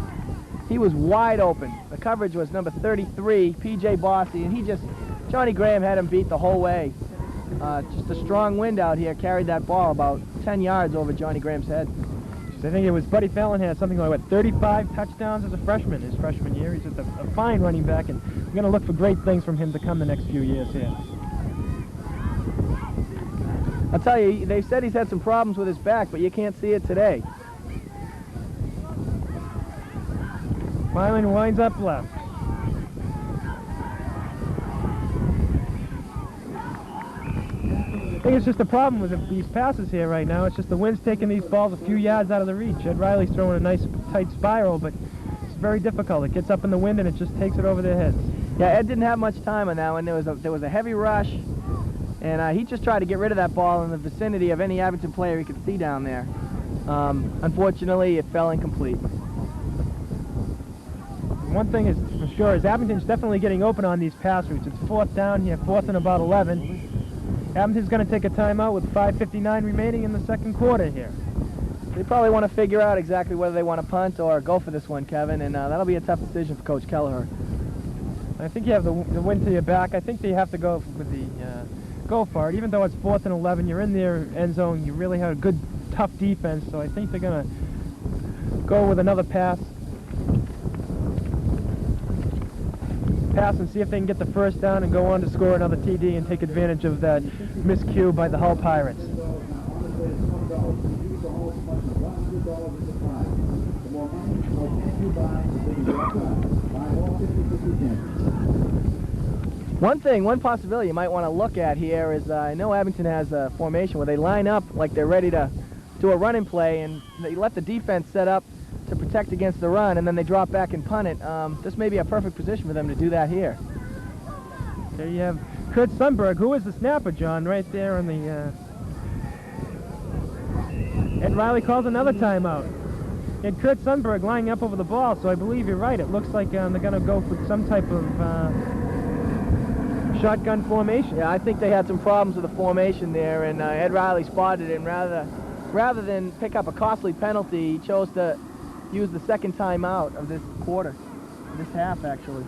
He was wide open. The coverage was number 33, P.J. Bossy, and Johnny Graham had him beat the whole way. Just a strong wind out here carried that ball about 10 yards over Johnny Graham's head. I think it was Buddy Fallon had something like, 35 touchdowns as a freshman his freshman year. He's just a fine running back, and we're going to look for great things from him to come the next few years here. I'll tell you, they said he's had some problems with his back, but you can't see it today. Mylan winds up left. I think it's just a problem with these passes here right now. It's just the wind's taking these balls a few yards out of the reach. Ed Riley's throwing a nice tight spiral, but it's very difficult. It gets up in the wind and it just takes it over their heads. Yeah, Ed didn't have much time on that one. There was a heavy rush, and he just tried to get rid of that ball in the vicinity of any Abington player he could see down there. Unfortunately, it fell incomplete. One thing is for sure is Abington's definitely getting open on these pass routes. It's 4th down here, 4th and about 11. Abington's going to take a timeout with 5:59 remaining in the second quarter here. They probably want to figure out exactly whether they want to punt or go for this one, Kevin, and that'll be a tough decision for Coach Kelleher. I think you have the wind to your back. I think they have to go with the go for it. Even though it's 4th and 11, you're in their end zone. You really have a good, tough defense, so I think they're going to go with another pass and see if they can get the first down and go on to score another TD and take advantage of that miscue by the Hull Pirates. One possibility you might want to look at here is I know Abington has a formation where they line up like they're ready to do a running play, and they let the defense set up to protect against the run, and then they drop back and punt it. This may be a perfect position for them to do that here. There you have Kurt Sundberg, who is the snapper, John, right there on the... Ed Riley calls another timeout. And Kurt Sundberg lining up over the ball, so I believe you're right. It looks like they're going to go for some type of shotgun formation. Yeah, I think they had some problems with the formation there, and Ed Riley spotted it, and rather than pick up a costly penalty, he chose to use the second timeout of this quarter, this half actually.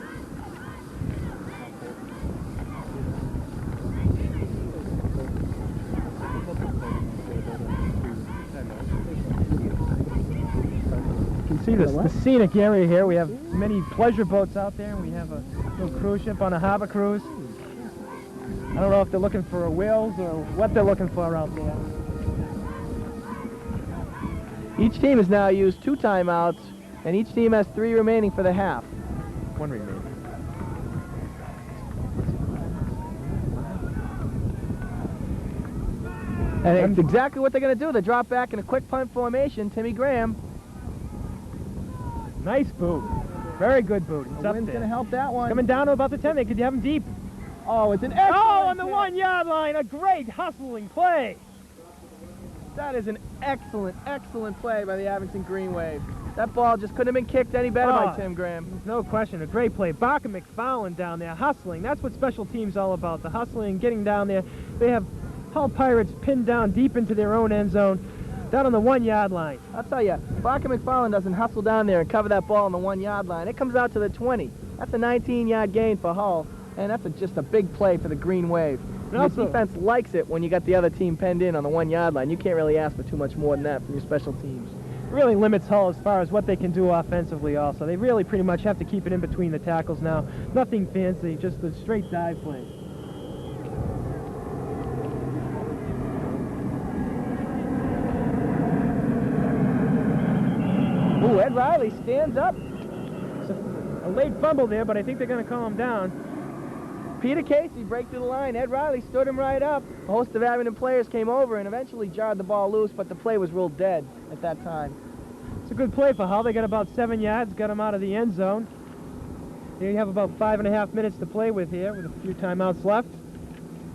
You can see the scenic area here. We have many pleasure boats out there, and we have a little cruise ship on a harbor cruise. I don't know if they're looking for whales or what they're looking for out there. Each team has now used 2 timeouts, and each team has 3 remaining for the half. 1 remaining. And it's exactly what they're going to do. They drop back in a quick punt formation. Timmy Graham. Nice boot. Very good boot. It's The up wind's there. going to help that one. Coming down to about the 10. They could have him deep. Oh, it's an excellent On the hit. 1-yard line. A great hustling play. That is an excellent, excellent play by the Abington Green Wave. That ball just couldn't have been kicked any better by Oh. Tim Graham. No question, a great play. Barker McFarland down there, hustling. That's what special teams all about, the hustling, getting down there. They have Hull Pirates pinned down deep into their own end zone, down on the 1-yard line. I'll tell you, Barker McFarland doesn't hustle down there and cover that ball on the 1-yard line. It comes out to the 20. That's a 19-yard gain for Hull, and that's just a big play for the Green Wave. And The also- defense likes it when you got the other team penned in on the 1-yard line. You can't really ask for too much more than that from your special teams. Really limits Hull as far as what they can do offensively also. They really pretty much have to keep it in between the tackles now. Nothing fancy, just a straight dive play. Ooh, Ed Riley stands up. A late fumble there, but I think they're going to call him down. Peter Casey break through the line. Ed Riley stood him right up. A host of Abington players came over and eventually jarred the ball loose, but the play was ruled dead at that time. It's a good play for Hull. They got about 7 yards, got him out of the end zone. They have about 5.5 minutes to play with here, with a few timeouts left.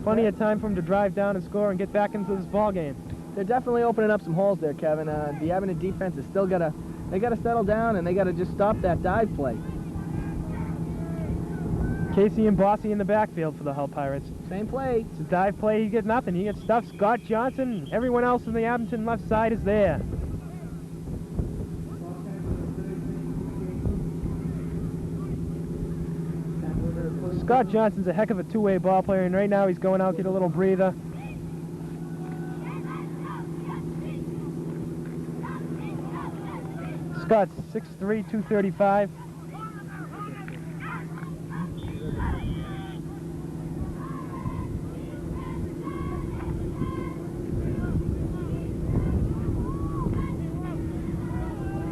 Plenty of time for him to drive down and score and get back into this ball game. They're definitely opening up some holes there, Kevin. The Abington defense is still they gotta settle down and they gotta just stop that dive play. Casey and Bossy in the backfield for the Hull Pirates. Same play. It's a dive play, he gets nothing. He gets stuffed. Scott Johnson, everyone else on the Abington left side is there. Scott Johnson's a heck of a two-way ball player, and right now he's going out to get a little breather. Scott's 6'3", 235.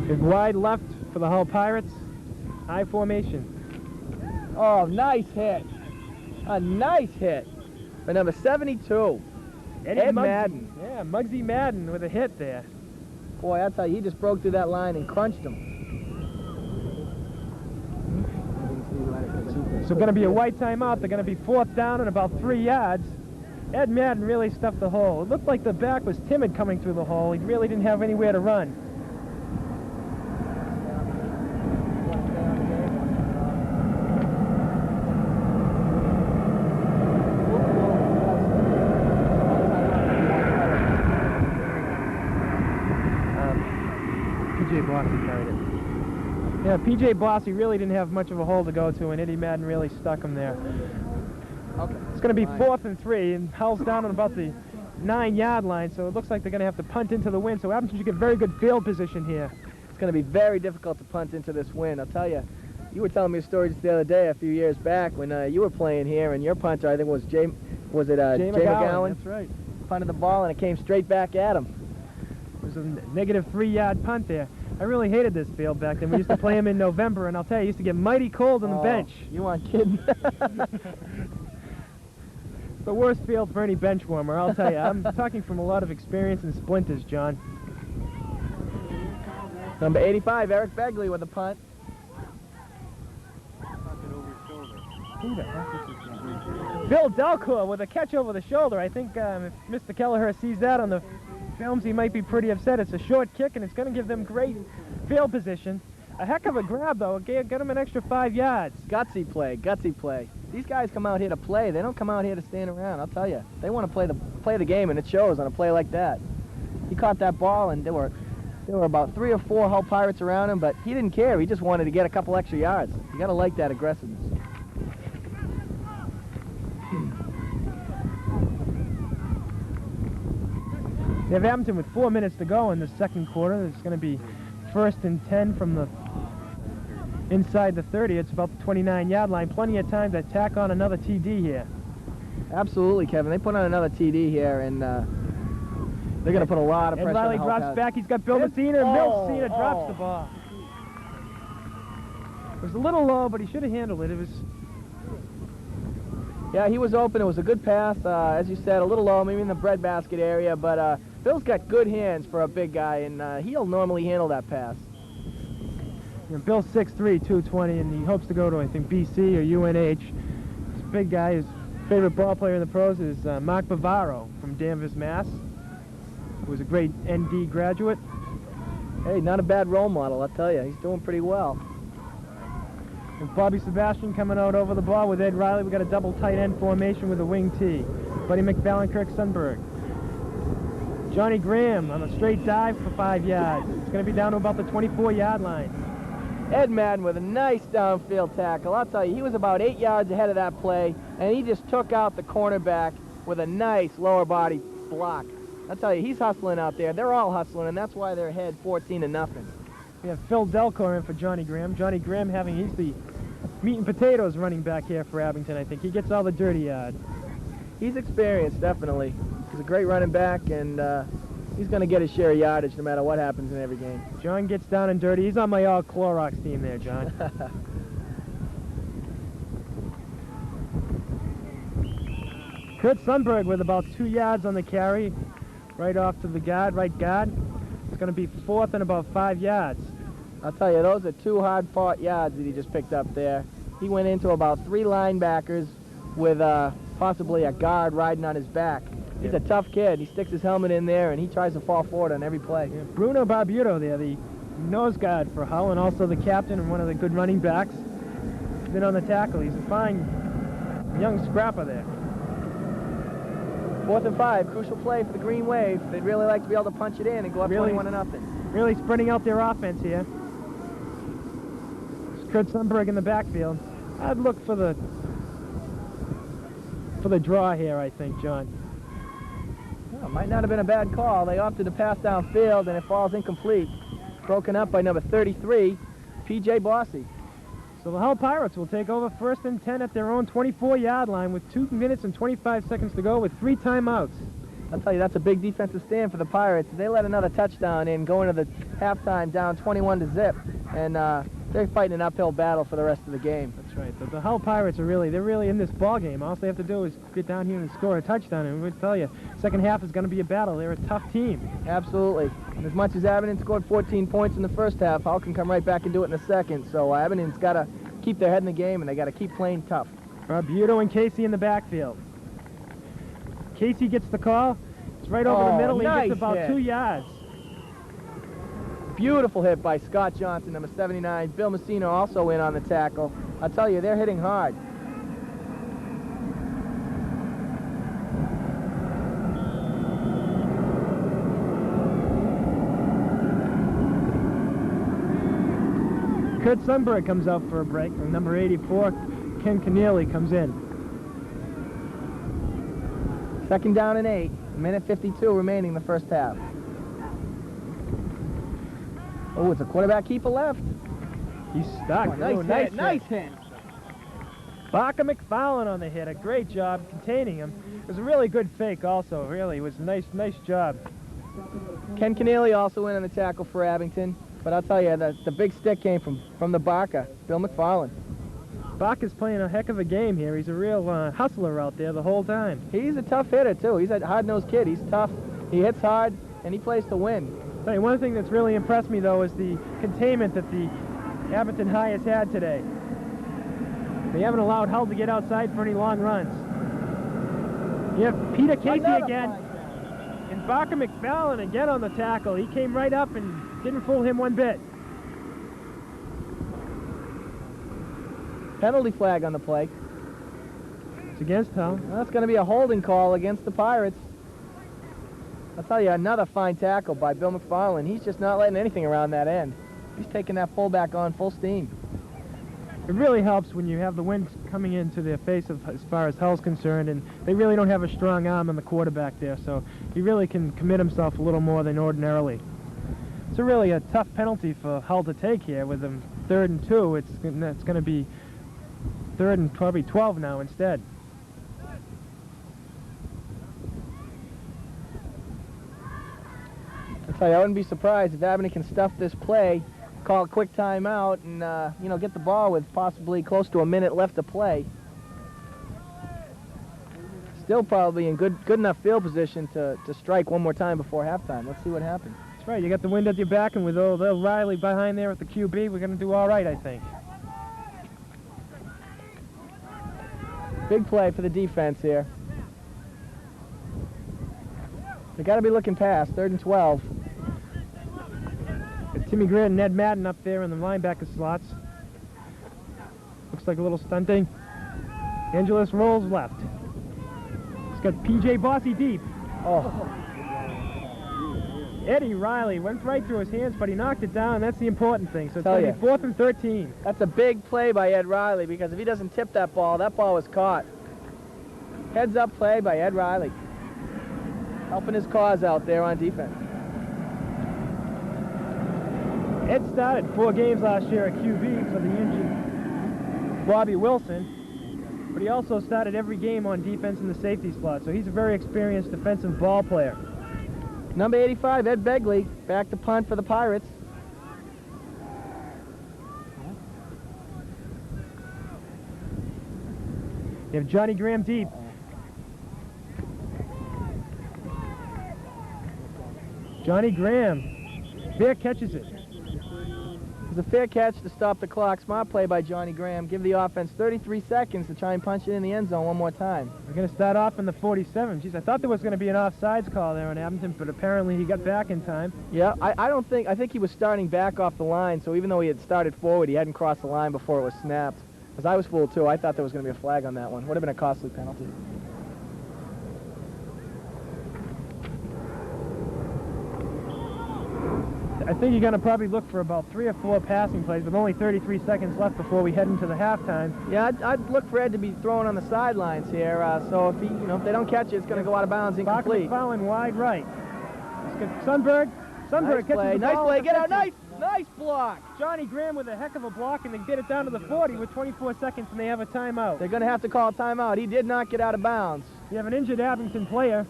Big wide left for the Hull Pirates. High formation. Oh, nice hit. A nice hit for number 72. Ed Muggsy. Madden. Yeah, Muggsy Madden with a hit there. Boy, I tell you, he just broke through that line and crunched him. So going to be a white timeout. They're going to be 4th down and about 3 yards. Ed Madden really stuffed the hole. It looked like the back was timid coming through the hole. He really didn't have anywhere to run. P.J. Bossy carried it. Yeah, P.J. Bossy really didn't have much of a hole to go to, and Eddie Madden really stuck him there. Okay. It's going to be 4th and 3, and Hull's down on about the 9-yard line, so it looks like they're going to have to punt into the wind. So Abington should get very good field position here. It's going to be very difficult to punt into this wind. I'll tell you, you were telling me a story just the other day, a few years back, when you were playing here, and your punter, I think, was Jay McGowan. That's right. Punted the ball, and it came straight back at him. It was a negative 3-yard punt there. I really hated this field back then. We used to play him in November, and I'll tell you, it used to get mighty cold on the bench. You aren't kidding. It's the worst field for any bench warmer, I'll tell you. I'm talking from a lot of experience and splinters, John. Number 85, Eric Begley with a punt. Bill Delcourt with a catch over the shoulder. I think if Mr. Kelleher sees that on the films, he might be pretty upset. It's a short kick, and it's going to give them great field position. A heck of a grab, though. Get them an extra 5 yards. Gutsy play, gutsy play. These guys come out here to play. They don't come out here to stand around, I'll tell you. They want to play the game, and it shows on a play like that. He caught that ball, and there were about 3 or 4 Hull Pirates around him, but he didn't care. He just wanted to get a couple extra yards. You got to like that aggressiveness. They have Abington with 4 minutes to go in the second quarter. It's going to be 1st and 10 from the inside the 30. It's about the 29-yard line. Plenty of time to tack on another TD here. Absolutely, Kevin. They put on another TD here, and they're going to put a lot of pressure on Riley the Hull drops pass. back. He's got Bill Messina, and Messina drops the ball. It was a little low, but he should have handled it. Yeah, he was open. It was a good pass. As you said, a little low, maybe in the breadbasket area, but Bill's got good hands for a big guy, and he'll normally handle that pass. You know, Bill's 6'3", 220, and he hopes to go to, I think, BC or UNH. This big guy, his favorite ball player in the pros is Mark Bavaro from Danvers, Mass., who was a great ND graduate. Hey, not a bad role model, I'll tell you. He's doing pretty well. With Bobby Sebastian coming out over the ball with Ed Riley, we got a double tight end formation with a wing T. Buddy McFallon, Kirk Sundberg. Johnny Graham on a straight dive for 5 yards. It's going to be down to about the 24-yard line. Ed Madden with a nice downfield tackle. I'll tell you, he was about 8 yards ahead of that play, and he just took out the cornerback with a nice lower body block. I'll tell you, he's hustling out there. They're all hustling, and that's why they're ahead 14-0. We have Phil Delcor in for Johnny Graham. Johnny Graham he's the meat and potatoes running back here for Abington, I think. He gets all the dirty yards. He's experienced, definitely. He's a great running back, and he's going to get his share of yardage no matter what happens in every game. John gets down and dirty. He's on my all Clorox team there, John. Kurt Sundberg with about 2 yards on the carry, right off to the guard, right guard. It's going to be 4th and about 5 yards. I'll tell you, those are 2 hard-fought yards that he just picked up there. He went into about 3 linebackers with possibly a guard riding on his back. He's a tough kid. He sticks his helmet in there, and he tries to fall forward on every play. Yeah, Bruno Barbuto there, the nose guard for Hull, and also the captain and one of the good running backs. He's been on the tackle. He's a fine young scrapper there. 4th and 5, crucial play for the Green Wave. They'd really like to be able to punch it in and go up 21-0. Really spreading out their offense here. It's Kurt Sundberg in the backfield. I'd look for the draw here, I think, John. Well, might not have been a bad call. They opted to pass downfield, and it falls incomplete. Broken up by number 33, P.J. Bossy. So the Hull Pirates will take over 1st and 10 at their own 24-yard line with 2 minutes and 25 seconds to go with 3 timeouts. I'll tell you, that's a big defensive stand for the Pirates. They let another touchdown in, going to the halftime down 21-0, and they're fighting an uphill battle for the rest of the game. That's right. The Hull Pirates are really in this ball game. All they have to do is get down here and score a touchdown, and we'll tell you, second half is going to be a battle. They're a tough team. Absolutely. And as much as Abington scored 14 points in the first half, Hull can come right back and do it in the second. So Abington's got to keep their head in the game, and they got to keep playing tough. Barbuto and Casey in the backfield. Casey gets the call. It's right over the middle. Nice he gets about hit. 2 yards. Beautiful hit by Scott Johnson, number 79. Bill Messina also in on the tackle. I'll tell you, they're hitting hard. Kurt Sundberg comes out for a break. And number 84, Ken Keneally, comes in. 2nd down and 8. Minute 52 remaining in the first half. Oh, it's a quarterback keeper left. He's stuck. Oh, nice hit. Barker McFarlane on the hit. A great job containing him. It was a really good fake also, really. It was a nice job. Ken Keneally also in on the tackle for Abington. But I'll tell you, the big stick came from the Barker, Bill McFarlane. Barker's playing a heck of a game here. He's a real hustler out there the whole time. He's a tough hitter, too. He's a hard-nosed kid. He's tough. He hits hard, and he plays to win. Tell you, one thing that's really impressed me, though, is the containment that the Abington High has had today. They haven't allowed Hull to get outside for any long runs. You have Peter Casey again, and Barker McFarlane again on the tackle. He came right up and didn't fool him one bit. Penalty flag on the play. It's against Hull. Well, that's going to be a holding call against the Pirates. I'll tell you, another fine tackle by Bill McFarlane. He's just not letting anything around that end. He's taking that fullback on full steam. It really helps when you have the wind coming into their face as far as Hull's concerned, and they really don't have a strong arm on the quarterback there, so he really can commit himself a little more than ordinarily. It's really a tough penalty for Hull to take here with them 3rd and 2. It's going to be 3rd and probably 12 now instead. I'll tell you, I wouldn't be surprised if Abington can stuff this play, call a quick timeout, and get the ball with possibly close to a minute left to play. Still probably in good enough field position to strike one more time before halftime. Let's see what happens. That's right. You got the wind at your back, and with old Riley behind there at the QB, we're going to do all right, I think. Big play for the defense here. They got to be looking past 3rd and 12. Timmy Grant and Ned Madden up there in the linebacker slots. Looks like a little stunting. Angeles rolls left. He's got P.J. Bossy deep. Oh, Eddie Riley went right through his hands, but he knocked it down, and that's the important thing. So it's Tell going to be 4th and 13. that's a big play by Ed Riley, because if he doesn't tip that ball was caught. Heads up play by Ed Riley. Helping his cause out there on defense. Ed started 4 games last year at QB for the injured Bobby Wilson, but he also started every game on defense in the safety slot, so he's a very experienced defensive ball player. Number 85, Ed Begley, back to punt for the Pirates. You have Johnny Graham deep. Johnny Graham. Bear catches it. It was a fair catch to stop the clock. Smart play by Johnny Graham. Give the offense 33 seconds to try and punch it in the end zone one more time. We're going to start off in the 47. Jeez, I thought there was going to be an offsides call there on Abington, but apparently he got back in time. Yeah, I think he was starting back off the line, so even though he had started forward, he hadn't crossed the line before it was snapped. Because I was fooled too. I thought there was going to be a flag on that one. Would have been a costly penalty. I think you're going to probably look for about 3 or 4 passing plays with only 33 seconds left before we head into the halftime. Yeah, I'd look for Ed to be throwing on the sidelines here. So if if they don't catch it, it's going to go out of bounds incomplete. Fouling wide right. He's got Sundberg. Sundberg catches the nice ball play. at the Get out. 50. Nice block. Johnny Graham with a heck of a block, and they get it down to the 40 with 24 seconds, and they have a timeout. They're going to have to call a timeout. He did not get out of bounds. You have an injured Abington player.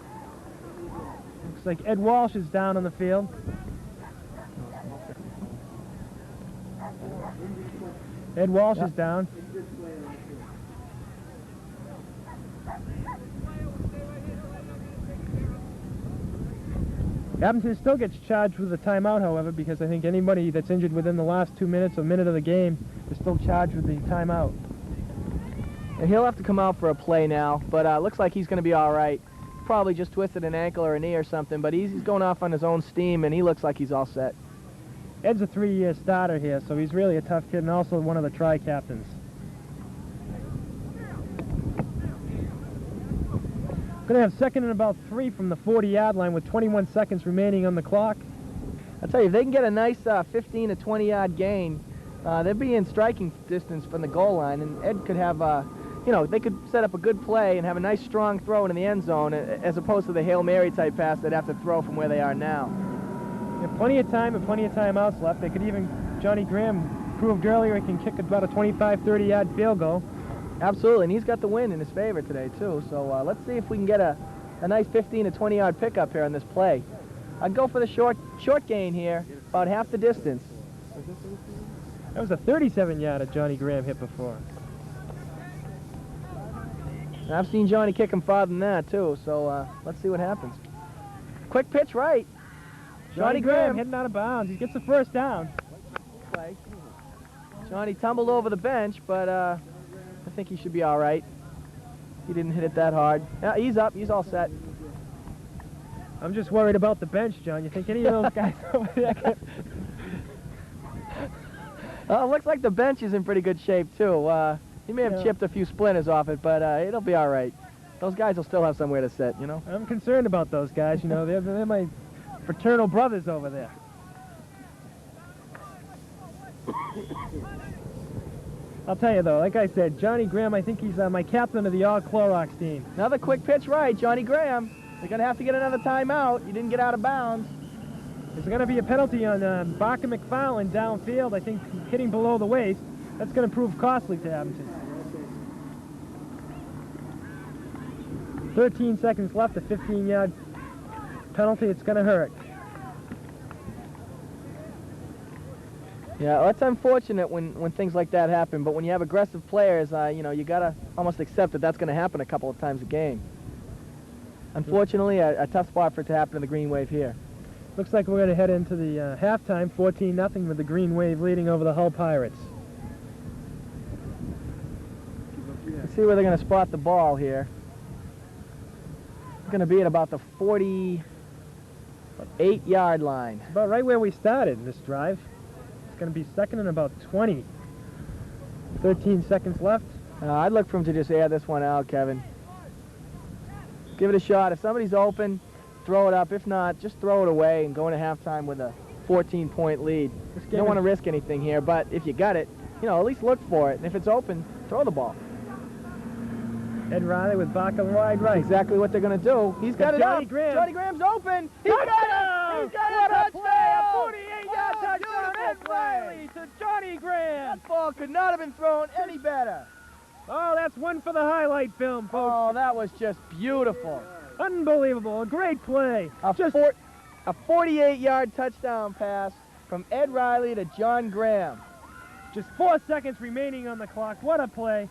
Looks like Ed Walsh is down on the field. Ed Walsh is down. Abington still gets charged with a timeout, however, because I think anybody that's injured within the last 2 minutes or minute of the game is still charged with the timeout. And he'll have to come out for a play now, but looks like he's going to be all right. Probably just twisted an ankle or a knee or something, but he's going off on his own steam, and he looks like he's all set. Ed's a 3-year starter here, so he's really a tough kid and also one of the tri-captains. Going to have 2nd and about 3 from the 40-yard line with 21 seconds remaining on the clock. I'll tell you, if they can get a nice 15 to 20-yard gain, they'll be in striking distance from the goal line, and Ed could have, they could set up a good play and have a nice strong throw in the end zone, as opposed to the Hail Mary type pass they'd have to throw from where they are now. They have plenty of time and plenty of timeouts left. They could even, Johnny Graham proved earlier he can kick about a 25, 30-yard field goal. Absolutely, and he's got the win in his favor today, too. So let's see if we can get a nice 15 to 20-yard pickup here on this play. I'd go for the short gain here, about half the distance. That was a 37-yarder Johnny Graham hit before. And I've seen Johnny kick him farther than that, too, so let's see what happens. Quick pitch right. Johnny Graham hitting out of bounds. He gets the first down. Johnny tumbled over the bench, but I think he should be all right. He didn't hit it that hard. Yeah, he's up. He's all set. I'm just worried about the bench, John. You think any of those guys over there can... Looks like the bench is in pretty good shape, too. He may have chipped a few splinters off it, but it'll be all right. Those guys will still have somewhere to sit, you know? I'm concerned about those guys, you know. They're my fraternal brothers over there. I'll tell you, though, like I said, Johnny Graham, I think he's my captain of the All-Clorox team. Another quick pitch right, Johnny Graham. They're going to have to get another timeout. You didn't get out of bounds. There's going to be a penalty on Barker McFarland downfield, I think hitting below the waist. That's going to prove costly to Abington. 13 seconds left, a 15-yard penalty. It's going to hurt. Yeah, well, that's unfortunate when things like that happen, but when you have aggressive players, you got to almost accept that that's going to happen a couple of times a game. Unfortunately, a tough spot for it to happen in the Green Wave here. Looks like we're going to head into the halftime, 14-0 with the Green Wave leading over the Hull Pirates. Let's see where they're going to spot the ball here. It's going to be at about the 40, 8-yard line. It's about right where we started this drive. It's going to be second and about 20. 13 seconds left. I'd look for him to just air this one out, Kevin. Give it a shot. If somebody's open, throw it up. If not, just throw it away and go into halftime with a 14-point lead. You don't want to risk anything here, but if you got it, you know, at least look for it. And if it's open, throw the ball. Ed Riley with Barker wide right. Exactly what they're going to do. He's got it Johnny up. Graham. Johnny Graham's open. He's got it. He's got it. Touchdown. A 48-yard touchdown. Ed Riley to Johnny Graham. That ball could not have been thrown any better. Oh, that's one for the highlight film, folks. Oh, that was just beautiful. Unbelievable. A great play. A 48-yard touchdown pass from Ed Riley to John Graham. Just 4 seconds remaining on the clock. What a play.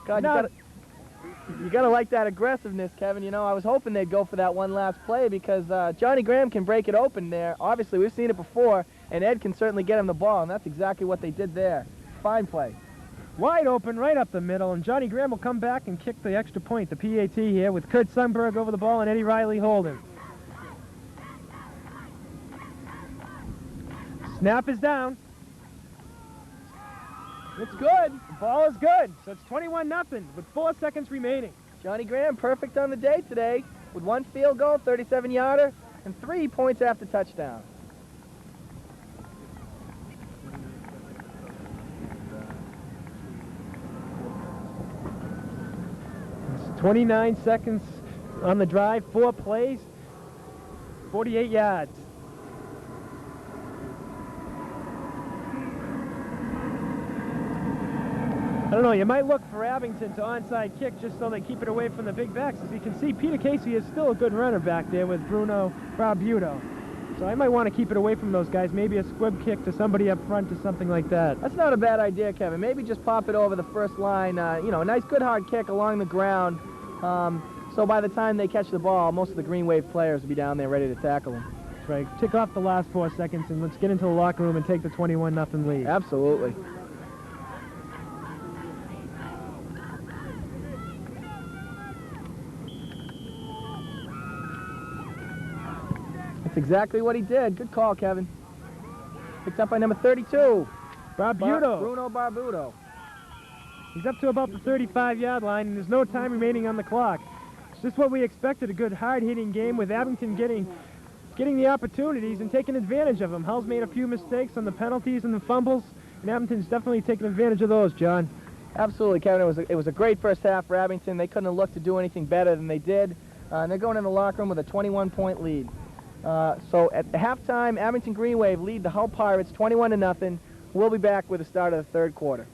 God, you gotta like that aggressiveness, Kevin. You know, I was hoping they'd go for that one last play because Johnny Graham can break it open there. Obviously, we've seen it before, and Ed can certainly get him the ball, and that's exactly what they did there. Fine play. Wide open, right up the middle, and Johnny Graham will come back and kick the extra point, the PAT here, with Kurt Sundberg over the ball and Eddie Riley holding. Snap is down. It's good. The ball is good, so it's 21-0 with 4 seconds remaining. Johnny Graham perfect on the day today with one field goal, 37-yarder, and 3 points after touchdown. It's 29 seconds on the drive, 4 plays, 48 yards. I don't know, you might look for Abington to onside kick just so they keep it away from the big backs. As you can see, Peter Casey is still a good runner back there with Bruno Barbuto. So I might want to keep it away from those guys. Maybe a squib kick to somebody up front or something like that. That's not a bad idea, Kevin. Maybe just pop it over the first line. You know, a nice good hard kick along the ground. So by the time they catch the ball, most of the Green Wave players will be down there ready to tackle them. That's right. Tick off the last 4 seconds and let's get into the locker room and take the 21-0 lead. Absolutely. That's exactly what he did. Good call, Kevin. Picked up by number 32. Barbuto. Bruno Barbuto. He's up to about the 35-yard line, and there's no time remaining on the clock. It's just what we expected, a good hard-hitting game with Abington getting the opportunities and taking advantage of them. Hull's made a few mistakes on the penalties and the fumbles, and Abington's definitely taken advantage of those, John. Absolutely, Kevin. It was a great first half for Abington. They couldn't have looked to do anything better than they did. And they're going in the locker room with a 21-point lead. So at halftime, Abington Green Wave lead the Hull Pirates 21-0. We'll be back with the start of the third quarter.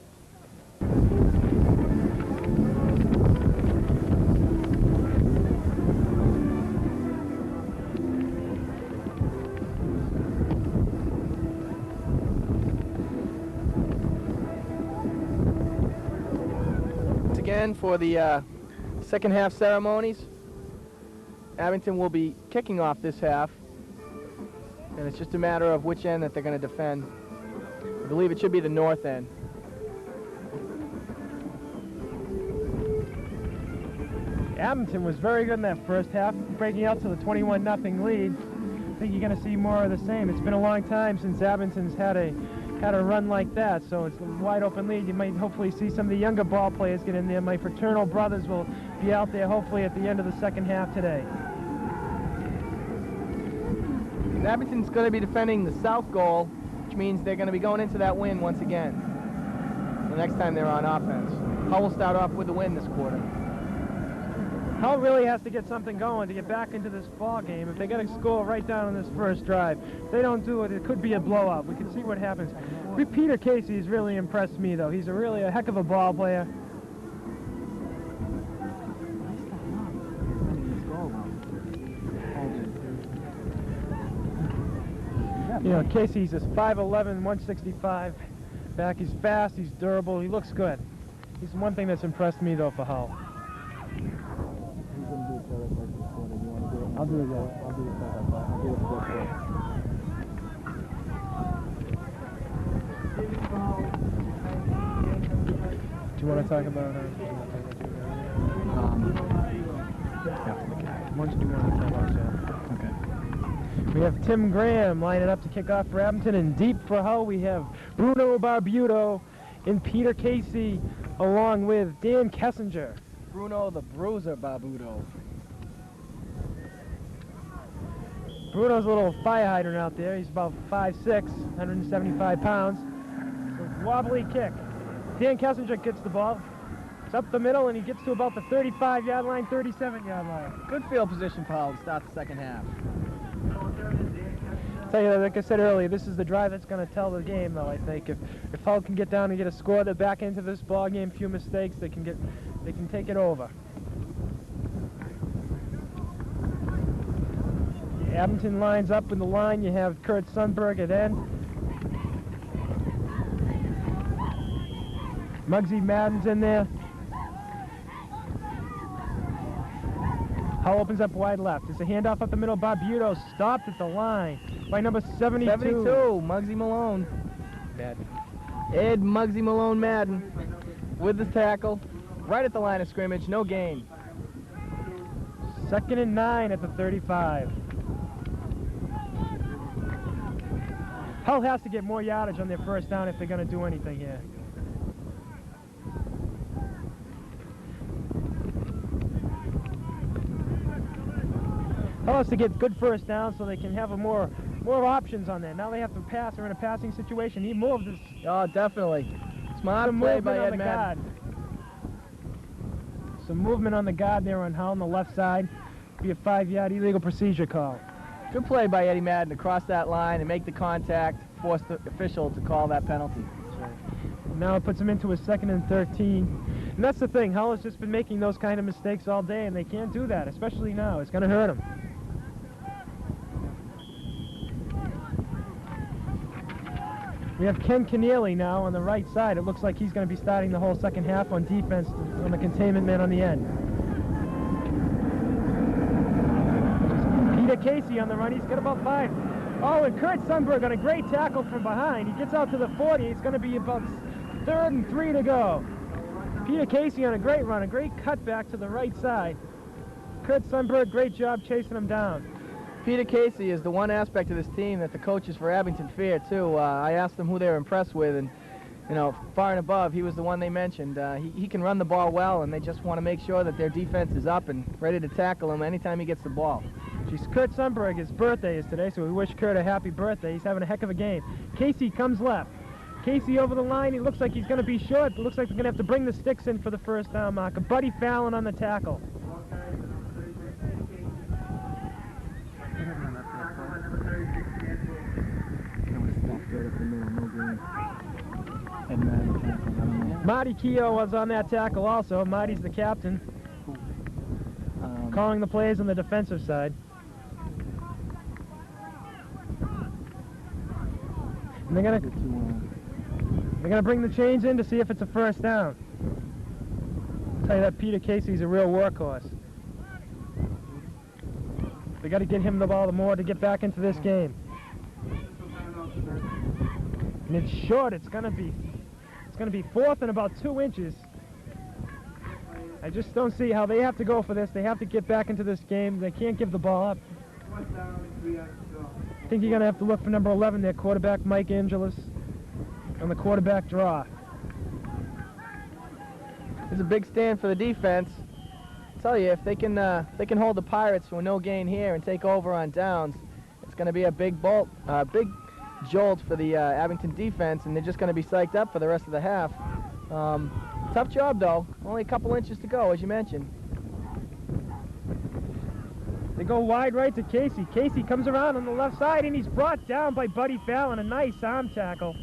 Once again, for the second half ceremonies, Abington will be kicking off this half, and it's just a matter of which end that they're going to defend. I believe it should be the north end. Abington was very good in that first half, breaking out to the 21-0 lead. I think you're going to see more of the same. It's been a long time since Abington's had a run like that, so it's a wide open lead. You might hopefully see some of the younger ball players get in there. My fraternal brothers will be out there hopefully at the end of the second half today. Abington's going to be defending the south goal, which means they're going to be going into that win once again the next time they're on offense. Hull will start off with the win this quarter. Hull really has to get something going to get back into this ball game. If they got to score right down on this first drive, if they don't do it, it could be a blowout. We can see what happens. Peter Casey's really impressed me, though. He's really a heck of a ball player. You know, Casey's just 5'11", 165 back. He's fast, he's durable, he looks good. He's one thing that's impressed me, though, for Hull. I'll do it, yeah. I'll do it. I'll do it. Do you want to talk about After the game. Once you want to talk about that. Okay. We have Tim Graham lining up to kick off for Abington, and deep for Hull we have Bruno Barbuto and Peter Casey, along with Dan Kessinger. Bruno the Bruiser Barbuto. Bruno's a little fire hydrant out there. He's about 5'6", 175 pounds. So wobbly kick. Dan Kessinger gets the ball. It's up the middle, and he gets to about the 35-yard line, 37-yard line. Good field position for Hull to start the second half. Tell you, like I said earlier, this is the drive that's going to tell the game, though. I think if Hull can get down and get a score, they're back into this ball game. Few mistakes, they can take it over. Abington lines up in the line. You have Kurt Sundberg at end. Muggsy Madden's in there. Hull opens up wide left. It's a handoff up the middle. Barbuto stopped at the line by number 72. 72, Muggsy Malone. Madden. Ed Muggsy Malone Madden with the tackle. Right at the line of scrimmage, no gain. 2nd and 9 at the 35. Hull has to get more yardage on their first down if they're going to do anything here. Hull has to get good first down so they can have more options on there. Now they have to pass. They're in a passing situation. He moved this. Oh, definitely. Smart Some play movement by on Ed the Madden. guard. Some movement on the guard there on Hull on the left side. Be a 5-yard illegal procedure call. Good play by Eddie Madden to cross that line and make the contact, force the official to call that penalty. Now it puts him into a 2nd and 13. And that's the thing. Hull has just been making those kind of mistakes all day, and they can't do that, especially now. It's going to hurt them. We have Ken Keneally now on the right side. It looks like he's going to be starting the whole second half on defense on the containment man on the end. Peter Casey on the run. He's got about 5. Oh, and Kurt Sundberg on a great tackle from behind. He gets out to the 40. It's going to be about 3rd and 3 to go. Peter Casey on a great run, a great cutback to the right side. Kurt Sundberg, great job chasing him down. Peter Casey is the one aspect of this team that the coaches for Abington fear, too. I asked them who they were impressed with, and, you know, far and above, he was the one they mentioned. He can run the ball well, and they just want to make sure that their defense is up and ready to tackle him anytime he gets the ball. Geez, Kurt Sundberg, his birthday is today, so we wish Kurt a happy birthday. He's having a heck of a game. Casey comes left. Casey over the line. He looks like he's going to be short. It looks like they're going to have to bring the sticks in for the first down marker. Buddy Fallon on the tackle. Marty Keogh was on that tackle also. Marty's the captain. Calling the plays on the defensive side. And they're gonna bring the chains in to see if it's a first down. I'll tell you that Peter Casey's a real workhorse. They got to get him the ball more to get back into this game. And it's short. It's gonna be 4th and about 2 inches. I just don't see how they have to go for this. They have to get back into this game. They can't give the ball up. I think you're going to have to look for number 11 there, quarterback Mike Angelus, on the quarterback draw. It's a big stand for the defense. I tell you, if they can hold the Pirates to a no gain here and take over on downs, it's going to be a big jolt for the Abington defense, and they're just going to be psyched up for the rest of the half. Tough job, though. Only a couple inches to go, as you mentioned. They go wide right to Casey. Casey comes around on the left side, and he's brought down by Buddy Fallon. A nice arm tackle.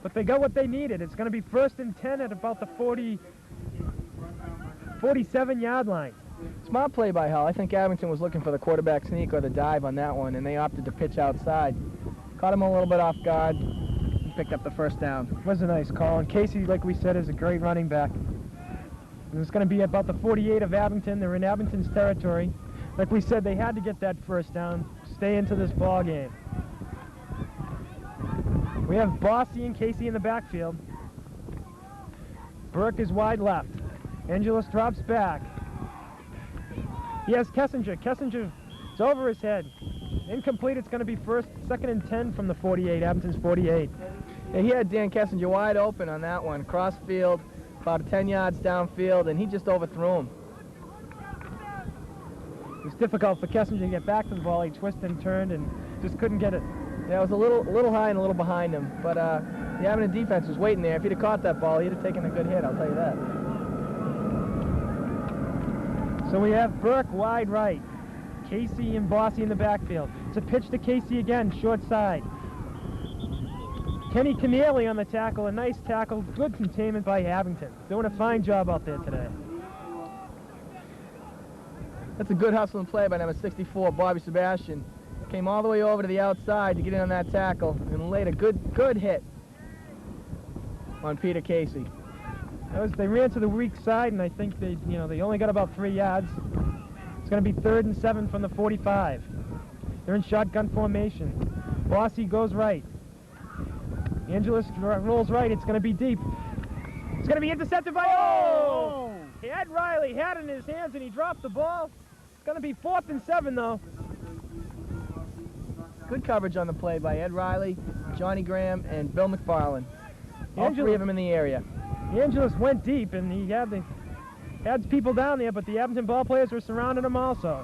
But they got what they needed. It's going to be 1st and 10 at about the 47-yard line. Smart play by Hull. I think Abington was looking for the quarterback sneak or the dive on that one, and they opted to pitch outside. Caught him a little bit off guard. Picked up the first down. It was a nice call. And Casey, like we said, is a great running back. And it's going to be about the 48 of Abington. They're in Abington's territory. Like we said, they had to get that first down, stay into this ball game. We have Bossy and Casey in the backfield. Burke is wide left. Angelus drops back. He has Kessinger. Kessinger It's over his head. Incomplete. It's going to be second and 10 from the 48, Abington's 48. And he had Dan Kessinger wide open on that one. Cross field, about 10 yards downfield, and he just overthrew him. It was difficult for Kessinger to get back to the ball. He twisted and turned and just couldn't get it. Yeah, it was a little high and a little behind him, but the Abington defense was waiting there. If he'd have caught that ball, he'd have taken a good hit, I'll tell you that. So we have Burke wide right, Casey and Bossy in the backfield. It's a pitch to Casey again, short side. Kenny Keneally on the tackle, a nice tackle, good containment by Abington. Doing a fine job out there today. That's a good hustle and play by number 64, Bobby Sebastian. Came all the way over to the outside to get in on that tackle and laid a good hit on Peter Casey. They ran to the weak side, and I think they only got about 3 yards. It's going to be 3rd and 7 from the 45. They're in shotgun formation. Bossy goes right. Angelus rolls right. It's going to be deep. It's going to be intercepted by... Oh! Ed Riley had it in his hands, and he dropped the ball. It's going to be 4th and 7, though. Good coverage on the play by Ed Riley, Johnny Graham, and Bill McFarland. All three of them in the area. Angelus went deep, and he had people down there, but the Abington ball players were surrounding him also.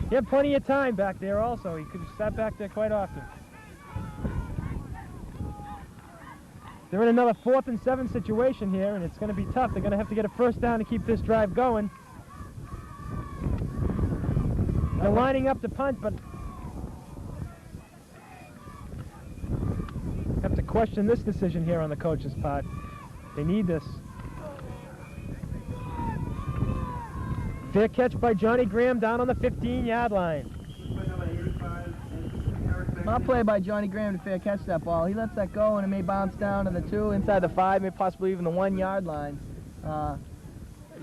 He had plenty of time back there also. He could have sat back there quite often. They're in another 4th and 7 situation here, and it's going to be tough. They're going to have to get a first down to keep this drive going. They're lining up to punt, but have to question this decision here on the coach's part. They need this. Fair catch by Johnny Graham down on the 15-yard line. Not play by Johnny Graham to fair catch that ball. He lets that go, and it may bounce down to the 2, inside the 5, maybe possibly even the 1-yard line. A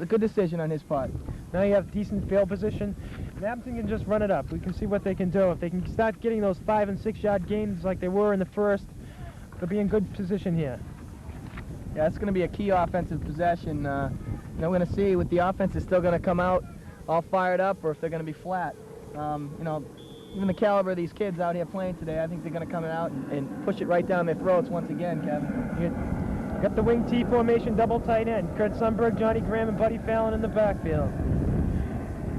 good decision on his part. Now you have decent field position. And Abington can just run it up. We can see what they can do. If they can start getting those 5- and 6-yard gains like they were in the first, they'll be in good position here. Yeah, it's going to be a key offensive possession. We're going to see if the offense is still going to come out all fired up or if they're going to be flat. Even the caliber of these kids out here playing today, I think they're going to come out and push it right down their throats once again, Kevin. You got the wing T formation, double tight end. Kurt Sundberg, Johnny Graham, and Buddy Fallon in the backfield.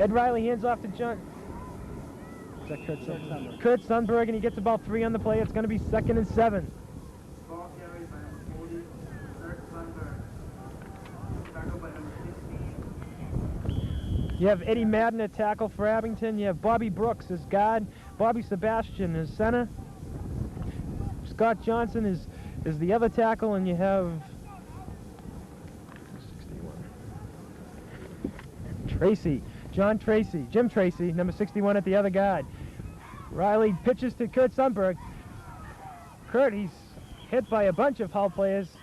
Ed Riley hands off to John. Is that Kurt Sundberg? Kurt Sundberg, and he gets about 3 on the play. It's going to be 2nd and 7. Ball carried by number 40, Kurt Sundberg. Tackled by number 16. You have Eddie Madden at tackle for Abington. You have Bobby Brooks as guard. Bobby Sebastian as center. Scott Johnson is the other tackle, and you have 61. Jim Tracy, number 61 at the other guard. Riley pitches to Kurt Sundberg. Kurt, he's hit by a bunch of Hull players.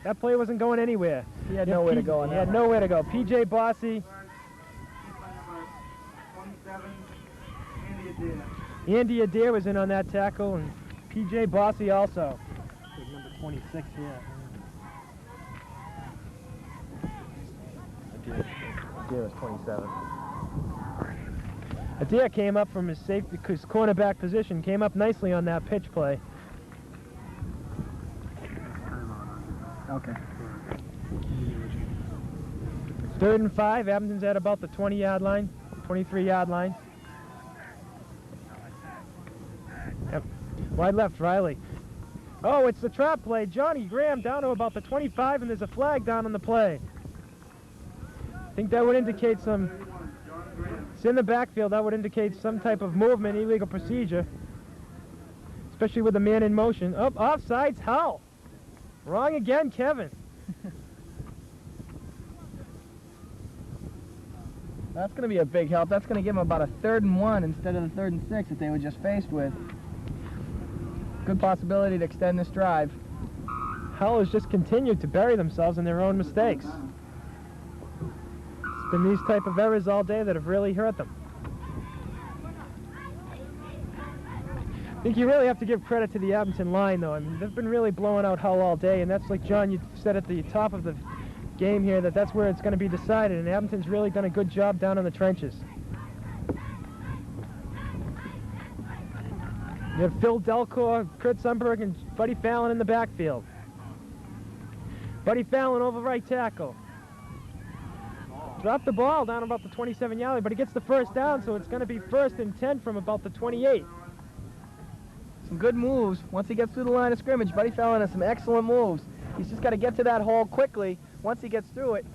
That play wasn't going anywhere. He had nowhere to go on that. He had nowhere to go. P.J. Bossy. Andy Adair was in on that tackle, and P.J. Bossy also. Number 26 here. Adair was 27. Adair came up from his cornerback position, came up nicely on that pitch play. Okay. 3rd and 5. Abington's at about the 20-yard line, 23-yard line. Yep. Wide left, Riley. Oh, it's the trap play. Johnny Graham down to about the 25, and there's a flag down on the play. I think that would indicate some... It's in the backfield. That would indicate some type of movement, illegal procedure. Especially with the man in motion. Oh, offsides, Hull. Wrong again, Kevin. That's going to be a big help. That's going to give them about a 3rd and 1 instead of the 3rd and 6 that they were just faced with. Good possibility to extend this drive. Hull has just continued to bury themselves in their own mistakes. It's been these type of errors all day that have really hurt them. I think you really have to give credit to the Abington line, though. I mean, they've been really blowing out Hull all day, and that's like, John, you said at the top of the game here, that's where it's going to be decided, and Abington's really done a good job down in the trenches. You have Phil Delcourt, Kurt Sundberg, and Buddy Fallon in the backfield. Buddy Fallon over right tackle. Dropped the ball down about the 27-yard line, but he gets the first down, so it's going to be 1st and 10 from about the 28. Some good moves. Once he gets through the line of scrimmage, Buddy Fallon has some excellent moves. He's just got to get to that hole quickly. Once he gets through it,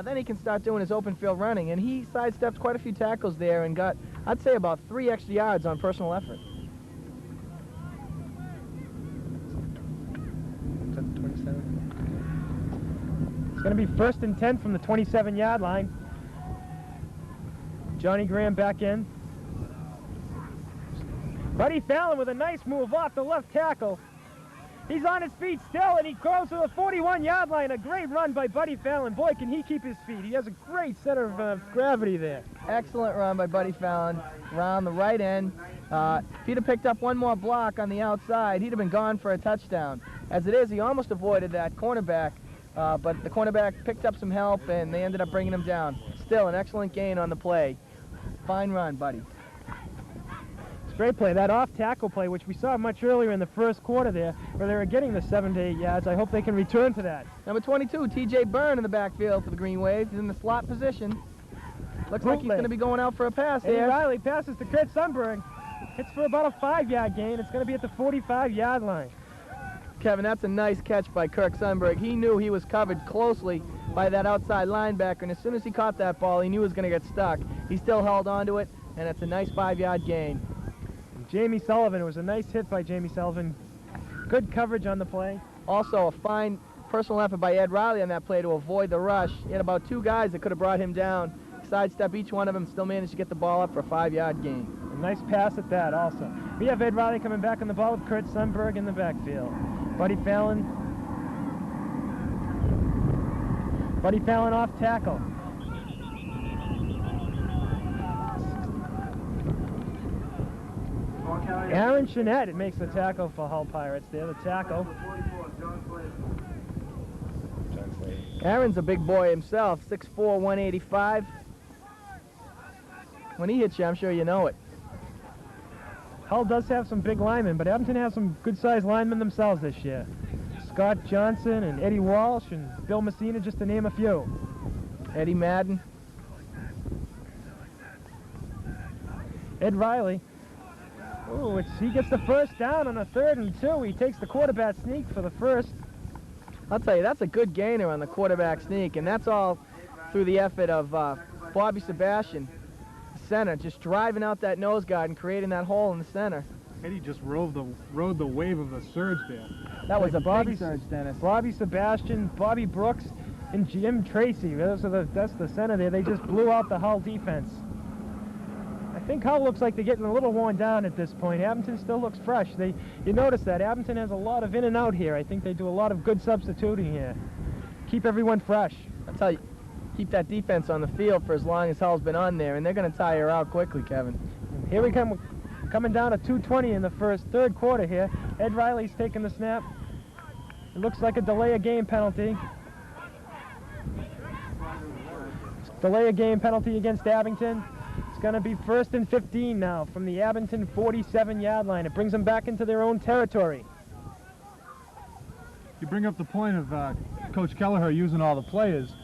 then he can start doing his open field running. And he sidestepped quite a few tackles there and got, I'd say, about 3 extra yards on personal effort. It's going to be 1st and 10 from the 27-yard line. Johnny Graham back in. Buddy Fallon with a nice move off the left tackle. He's on his feet still, and he goes to the 41-yard line. A great run by Buddy Fallon. Boy, can he keep his feet. He has a great center of gravity there. Excellent run by Buddy Fallon around the right end. If he'd have picked up one more block on the outside, he'd have been gone for a touchdown. As it is, he almost avoided that cornerback, but the cornerback picked up some help, and they ended up bringing him down. Still an excellent gain on the play. Fine run, Buddy. Great play. That off-tackle play, which we saw much earlier in the first quarter there, where they were getting the 7 to 8 yards. I hope they can return to that. Number 22, T.J. Byrne in the backfield for the Green Wave. He's in the slot position. Looks like he's going to be going out for a pass Eddie here. Riley passes to Kurt Sundberg. Hits for about a 5-yard gain. It's going to be at the 45-yard line. Kevin, that's a nice catch by Kirk Sundberg. He knew he was covered closely by that outside linebacker, and as soon as he caught that ball, he knew he was going to get stuck. He still held on to it, and it's a nice 5-yard gain. Jamie Sullivan, it was a nice hit by Jamie Sullivan. Good coverage on the play. Also a fine personal effort by Ed Riley on that play to avoid the rush. He had about 2 guys that could have brought him down. Sidestep each one of them, still managed to get the ball up for a 5-yard gain. A nice pass at that also. We have Ed Riley coming back on the ball with Kurt Sundberg in the backfield. Buddy Fallon off tackle. Aaron Chenette makes the tackle for Hull Pirates there, the tackle. Aaron's a big boy himself, 6'4", 185. When he hits you, I'm sure you know it. Hull does have some big linemen, but Abington has some good-sized linemen themselves this year. Scott Johnson and Eddie Walsh and Bill Messina, just to name a few. Eddie Madden. Ed Riley. Ooh, he gets the first down on a 3rd and 2. He takes the quarterback sneak for the first. I'll tell you, that's a good gainer on the quarterback sneak, and that's all through the effort of Bobby Sebastian, the center, just driving out that nose guard and creating that hole in the center. Eddie just rode the wave of the surge there. That was a Bobby big surge, Dennis. Bobby Sebastian, Bobby Brooks, and Jim Tracy. That's the center there. They just blew out the Hull defense. I think Hull looks like they're getting a little worn down at this point. Abington still looks fresh. You notice that. Abington has a lot of in and out here. I think they do a lot of good substituting here. Keep everyone fresh. I'll tell you, keep that defense on the field for as long as Hull's been on there, and they're going to tire out quickly, Kevin. And here we come, coming down to 2:20 in the third quarter here. Ed Riley's taking the snap. It looks like a delay of game penalty. Delay of game penalty against Abington. It's going to be 1st and 15 now from the Abington 47-yard line. It brings them back into their own territory. You bring up the point of Coach Kelleher using all the players.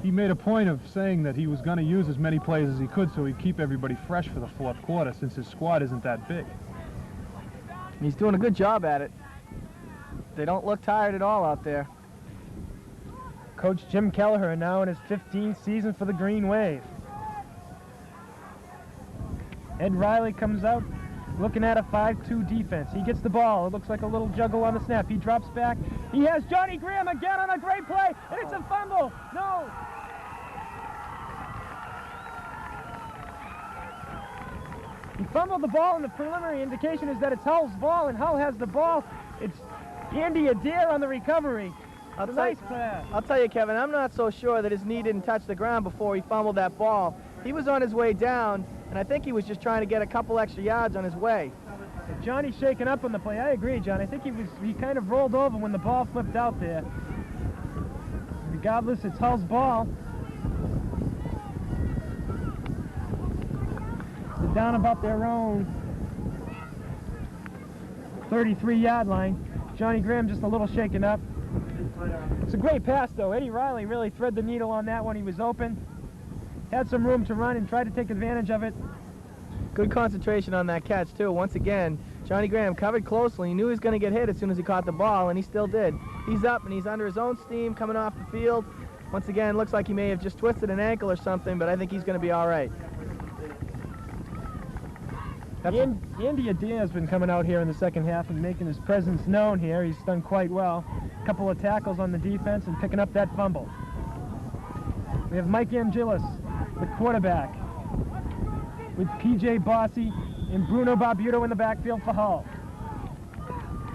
He made a point of saying that he was going to use as many players as he could so he'd keep everybody fresh for the 4th quarter since his squad isn't that big. He's doing a good job at it. They don't look tired at all out there. Coach Jim Kelleher now in his 15th season for the Green Wave. Ed Riley comes out looking at a 5-2 defense. He gets the ball. It looks like a little juggle on the snap. He drops back. He has Johnny Graham again on a great play, and it's a fumble. No. He fumbled the ball, and the preliminary indication is that it's Hull's ball, and Hull has the ball. It's Andy Adair on the recovery. Nice pass. I'll tell you, Kevin, I'm not so sure that his knee didn't touch the ground before he fumbled that ball. He was on his way down, and I think he was just trying to get a couple extra yards on his way. Johnny's shaking up on the play. I agree, John. I think he kind of rolled over when the ball flipped out there. Regardless, it's Hull's ball. They're down about their own 33-yard line. Johnny Graham just a little shaken up. It's a great pass, though. Eddie Riley really thread the needle on that one. He was open, had some room to run, and tried to take advantage of it. Good concentration on that catch, too. Once again, Johnny Graham covered closely. He knew he was going to get hit as soon as he caught the ball, and he still did. He's up, and he's under his own steam coming off the field. Once again, looks like he may have just twisted an ankle or something, but I think he's going to be all right. Andy Adair has been coming out here in the second half and making his presence known here. He's done quite well. A couple of tackles on the defense and picking up that fumble. We have Mike Angelis, the quarterback, with P.J. Bossy and Bruno Barbuto in the backfield for Hull.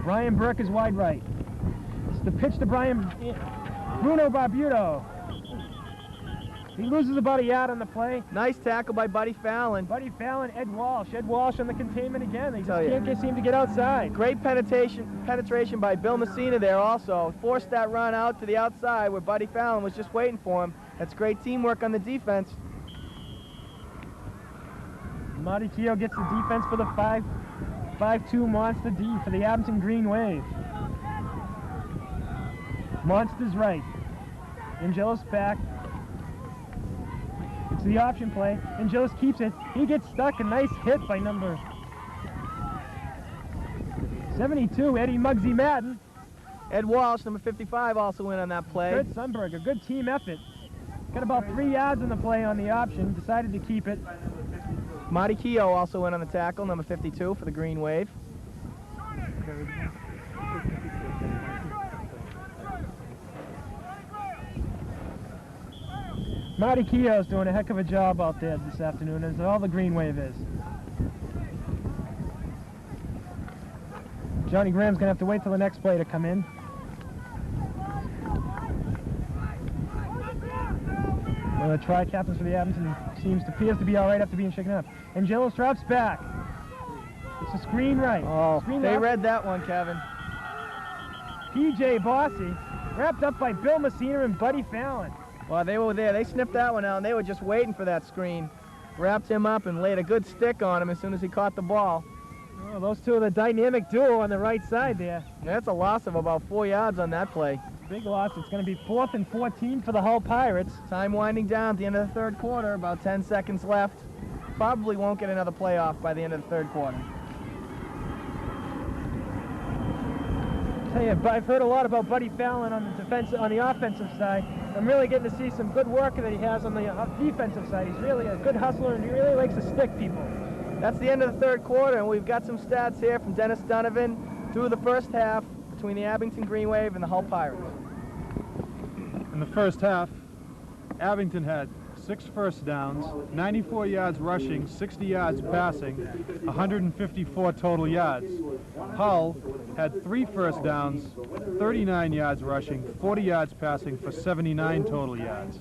Ryan Burke is wide right. It's the pitch to Bruno Barbuto. He loses about a yard on the play. Nice tackle by Buddy Fallon. Buddy Fallon, Ed Walsh. Ed Walsh on the containment again. They just Tell ya. can't seem to get outside. Great penetration by Bill Messina there also. Forced that run out to the outside where Buddy Fallon was just waiting for him. That's great teamwork on the defense. Marty Keogh gets the defense for the 5-2 Monster D for the Abington Green Wave. Monster's right. Angelos back. It's the option play. Angelos keeps it. He gets stuck. A nice hit by number 72, Eddie Muggsy Madden. Ed Walsh, number 55, also went on that play. Good Sunberg, a good team effort. Got about 3 yards on the play on the option. Decided to keep it. Marty Keogh also went on the tackle, number 52 for the Green Wave. Marty Keogh's doing a heck of a job out there this afternoon, as all the Green Wave is. Johnny Graham's going to have to wait till the next play to come in. One of the tri-captains for the Abington appears to be all right after being shaken up. Angelos drops back. It's a screen right. Oh, screen they left. read that one, Kevin. P.J. Bossy, wrapped up by Bill Messina and Buddy Fallon. Well, they were there. They sniffed that one out, and they were just waiting for that screen. Wrapped him up and laid a good stick on him as soon as he caught the ball. Oh, those two are the dynamic duo on the right side there. That's a loss of about 4 yards on that play. Big loss. It's going to be 4th and 14 for the Hull Pirates. Time winding down at the end of the third quarter, about 10 seconds left. Probably won't get another playoff by the end of the third quarter. Tell you, I've heard a lot about Buddy Fallon on the offensive side. I'm really getting to see some good work that he has on the defensive side. He's really a good hustler, and he really likes to stick people. That's the end of the third quarter, and we've got some stats here from Dennis Donovan through the first half between the Abington Green Wave and the Hull Pirates. In the first half, Abington had 6 first downs, 94 yards rushing, 60 yards passing, 154 total yards. Hull had 3 first downs, 39 yards rushing, 40 yards passing for 79 total yards.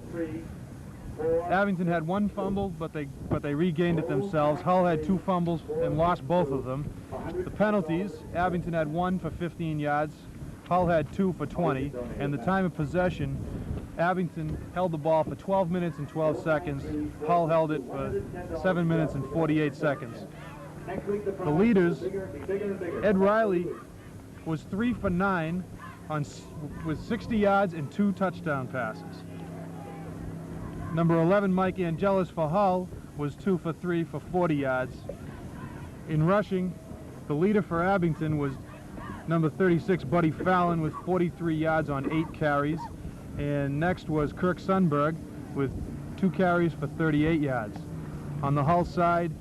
Abington had 1 fumble, but they regained it themselves. Hull had 2 fumbles and lost both of them. The penalties, Abington had 1 for 15 yards, Hull had 2 for 20, and the time of possession, Abington held the ball for 12 minutes and 12 seconds. Hull held it for 7 minutes and 48 seconds. The leaders, Ed Riley was 3 for 9 with 60 yards and 2 touchdown passes. Number 11, Mike Angelis for Hull, was 2 for 3 for 40 yards. In rushing, the leader for Abington was number 36, Buddy Fallon, with 43 yards on 8 carries. And next was Kirk Sundberg with 2 carries for 38 yards. On the Hull side,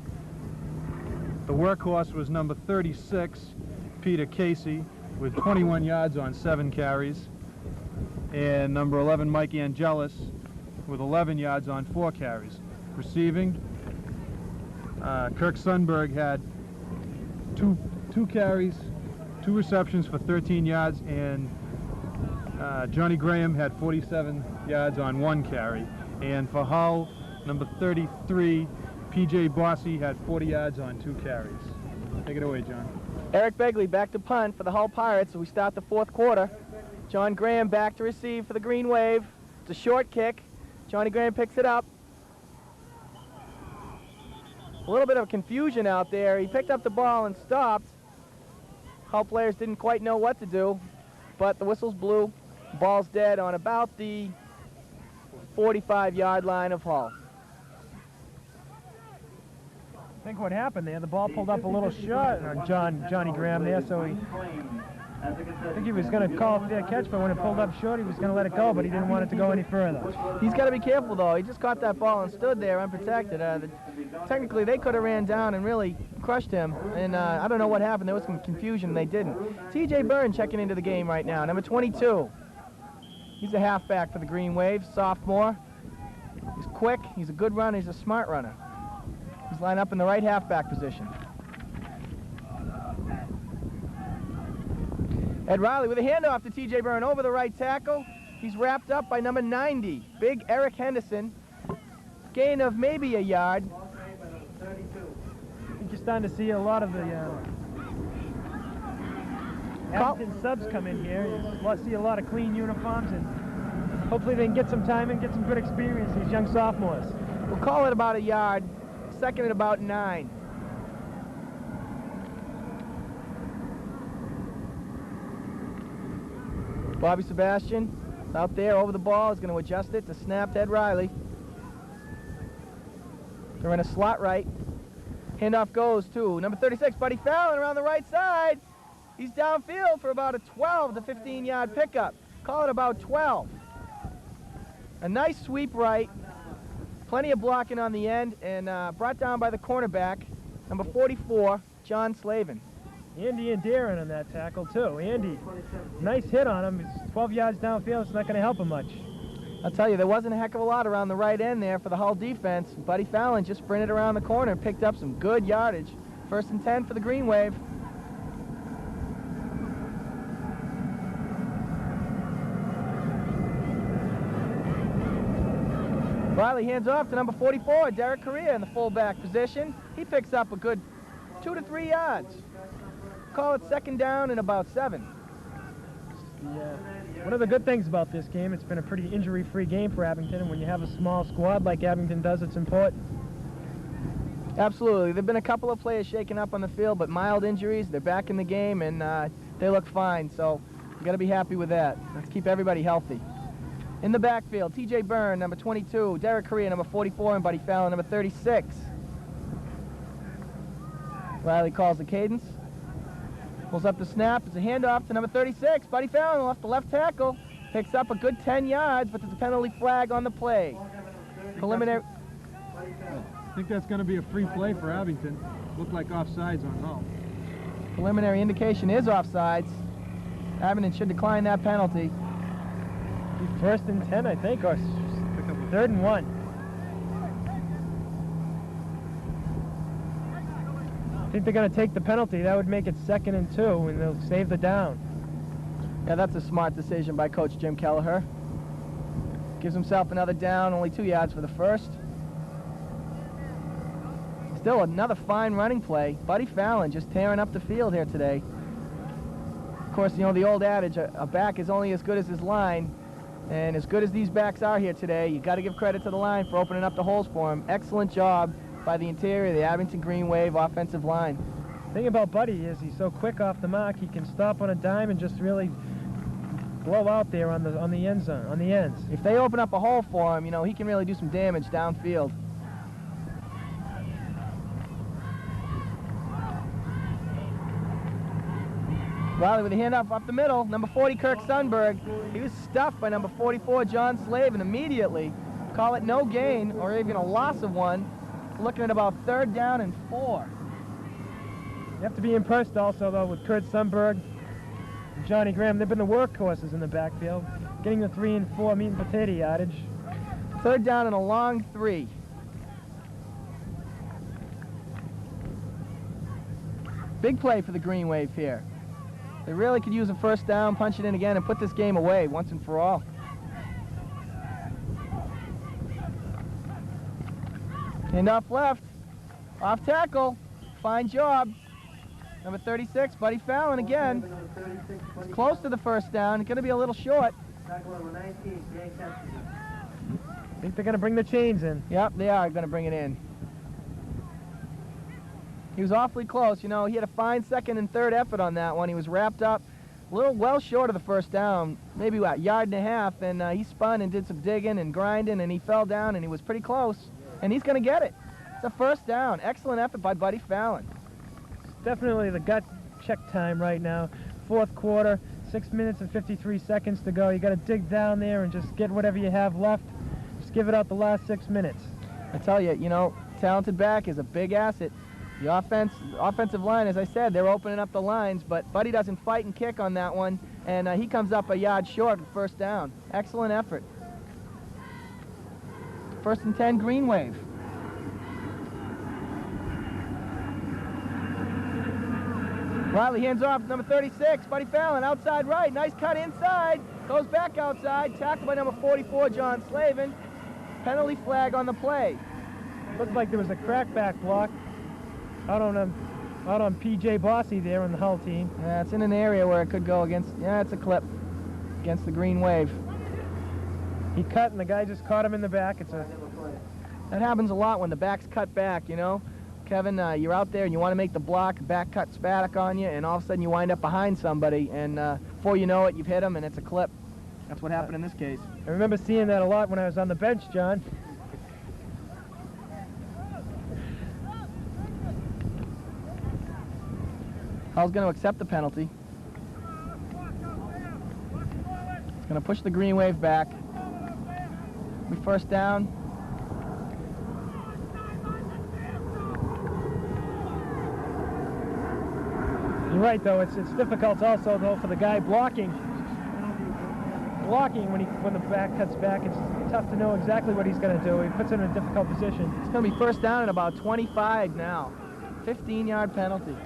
the workhorse was number 36, Peter Casey, with 21 yards on 7 carries. And number 11, Mike Angelis, with 11 yards on 4 carries. Receiving, Kirk Sundberg had two carries, 2 receptions for 13 yards, and Johnny Graham had 47 yards on 1 carry. And for Hull, number 33, P.J. Bossy, had 40 yards on 2 carries. Take it away, John. Eric Begley back to punt for the Hull Pirates as we start the fourth quarter. John Graham back to receive for the Green Wave. It's a short kick. Johnny Graham picks it up. A little bit of confusion out there. He picked up the ball and stopped. Hull players didn't quite know what to do, but the whistles blew. Ball's dead on about the 45-yard line of Hull. I think what happened there, the ball pulled up a little short on Johnny Graham there, so I think he was going to call a fair catch, but when it pulled up short, he was going to let it go, but he didn't want it to go any further. He's got to be careful, though. He just caught that ball and stood there unprotected. Technically, they could have ran down and really crushed him, and I don't know what happened. There was some confusion, and they didn't. T.J. Byrne checking into the game right now, number 22. He's a halfback for the Green Wave, sophomore. He's quick, he's a good runner, he's a smart runner. He's lined up in the right halfback position. Ed Riley with a handoff to T.J. Byrne over the right tackle. He's wrapped up by number 90, big Eric Henderson. Gain of maybe a yard. I think you're starting to see a lot of the Abington subs come in here. You see a lot of clean uniforms, and hopefully they can get some time and get some good experience, these young sophomores. We'll call it about a yard. Second at about 9. Bobby Sebastian out there over the ball is going to adjust it to snap to Ed Riley. They're in a slot right. Handoff goes to number 36, Buddy Fallon, around the right side. He's downfield for about a 12 to 15-yard pickup. Call it about 12. A nice sweep right. Plenty of blocking on the end, and brought down by the cornerback, number 44, John Slavin. Andy and Darren on that tackle, too. Andy, nice hit on him. It's 12 yards downfield. It's not going to help him much. I'll tell you, there wasn't a heck of a lot around the right end there for the Hull defense. Buddy Fallon just sprinted around the corner and picked up some good yardage. 1st and 10 for the Green Wave. Riley hands off to number 44, Derek Correa in the fullback position. He picks up a good 2 to 3 yards. Call it 2nd down and about 7. Yeah. One of the good things about this game, it's been a pretty injury-free game for Abington, and when you have a small squad like Abington does, it's important. Absolutely. There have been a couple of players shaken up on the field, but mild injuries. They're back in the game, and they look fine, so you got to be happy with that. Let's keep everybody healthy. In the backfield, T.J. Byrne, number 22, Derek Correa, number 44, and Buddy Fallon, number 36. Riley calls the cadence. Pulls up the snap. It's a handoff to number 36. Buddy Fallon off the left tackle. Picks up a good 10 yards, but there's a penalty flag on the play. Preliminary. I think that's going to be a free play for Abington. Looked like offsides on Hull. Preliminary indication is offsides. Abington should decline that penalty. 1st and 10, I think, or 3rd and 1. I think they're going to take the penalty. That would make it 2nd and 2, and they'll save the down. Yeah, that's a smart decision by Coach Jim Kelleher. Gives himself another down, only 2 yards for the first. Still another fine running play. Buddy Fallon just tearing up the field here today. Of course, you know the old adage, a back is only as good as his line. And as good as these backs are here today, you got to give credit to the line for opening up the holes for him. Excellent job by the interior of the Abington Green Wave offensive line. The thing about Buddy is he's so quick off the mark, he can stop on a dime and just really blow out there on the end zone, on the ends. If they open up a hole for him, you know, he can really do some damage downfield. Riley with a handoff up the middle. Number 40, Kirk Sundberg. He was stuffed by number 44, John Slavin, immediately. Call it no gain or even a loss of 1. Looking at about 3rd down and 4. You have to be impressed also, though, with Kurt Sundberg and Johnny Graham. They've been the workhorses in the backfield, getting the 3 and 4 meat and potato yardage. 3rd down and a long 3. Big play for the Green Wave here. They really could use a 1st down, punch it in again, and put this game away once and for all. Handoff left. Off tackle. Fine job. Number 36, Buddy Fallon again. It's close to the 1st down. It's going to be a little short. I think they're going to bring the chains in. Yep, they are going to bring it in. He was awfully close. You know, he had a fine second and third effort on that one. He was wrapped up a little well short of the first down, maybe what, yard and a half, and he spun and did some digging and grinding, and he fell down, and he was pretty close, and he's going to get it. It's a first down. Excellent effort by Buddy Fallon. Definitely the gut check time right now. Fourth quarter, 6 minutes and 53 seconds to go. You got to dig down there and just get whatever you have left. Just give it out the last 6 minutes. I tell you, you know, talented back is a big asset. The offensive line, as I said, they're opening up the lines, but Buddy doesn't fight and kick on that one, and he comes up a yard short of first down. Excellent effort. First and 10, Green Wave. Riley hands off number 36, Buddy Fallon, outside right. Nice cut inside. Goes back outside. Tackled by number 44, John Slavin. Penalty flag on the play. Looked like there was a crackback block out on P.J. Bossy there on the Hull team. Yeah, it's in an area where it could go against, yeah, it's a clip against the Green Wave. He cut and the guy just caught him in the back. That happens a lot when the back's cut back, you know. Kevin, you're out there and you want to make the block, back cuts back on you, and all of a sudden you wind up behind somebody, and before you know it, you've hit him, and it's a clip. That's what happened in this case. I remember seeing that a lot when I was on the bench, John. Hull's going to accept the penalty. It's going to push the Green Wave back. We first down. You're right, though. It's difficult also, though, for the guy blocking. Blocking when the back cuts back, it's tough to know exactly what he's going to do. He puts him in a difficult position. It's going to be first down at about 25 now. 15-yard penalty.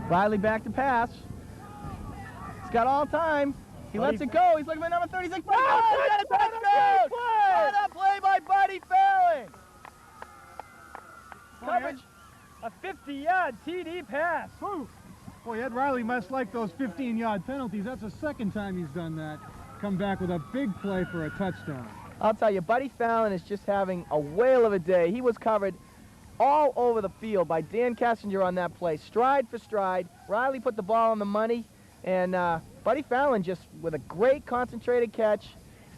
Riley back to pass. He's got all time. He lets it go. He's looking for number 36. Oh, he got a touchdown! What a play by Buddy Fallon! Coverage. A 50-yard TD pass. Whew. Boy, Ed Riley must like those 15-yard penalties. That's the second time he's done that. Come back with a big play for a touchdown. I'll tell you, Buddy Fallon is just having a whale of a day. He was covered all over the field by Dan Kessinger on that play, stride for stride. Riley put the ball on the money, and Buddy Fallon just with a great concentrated catch,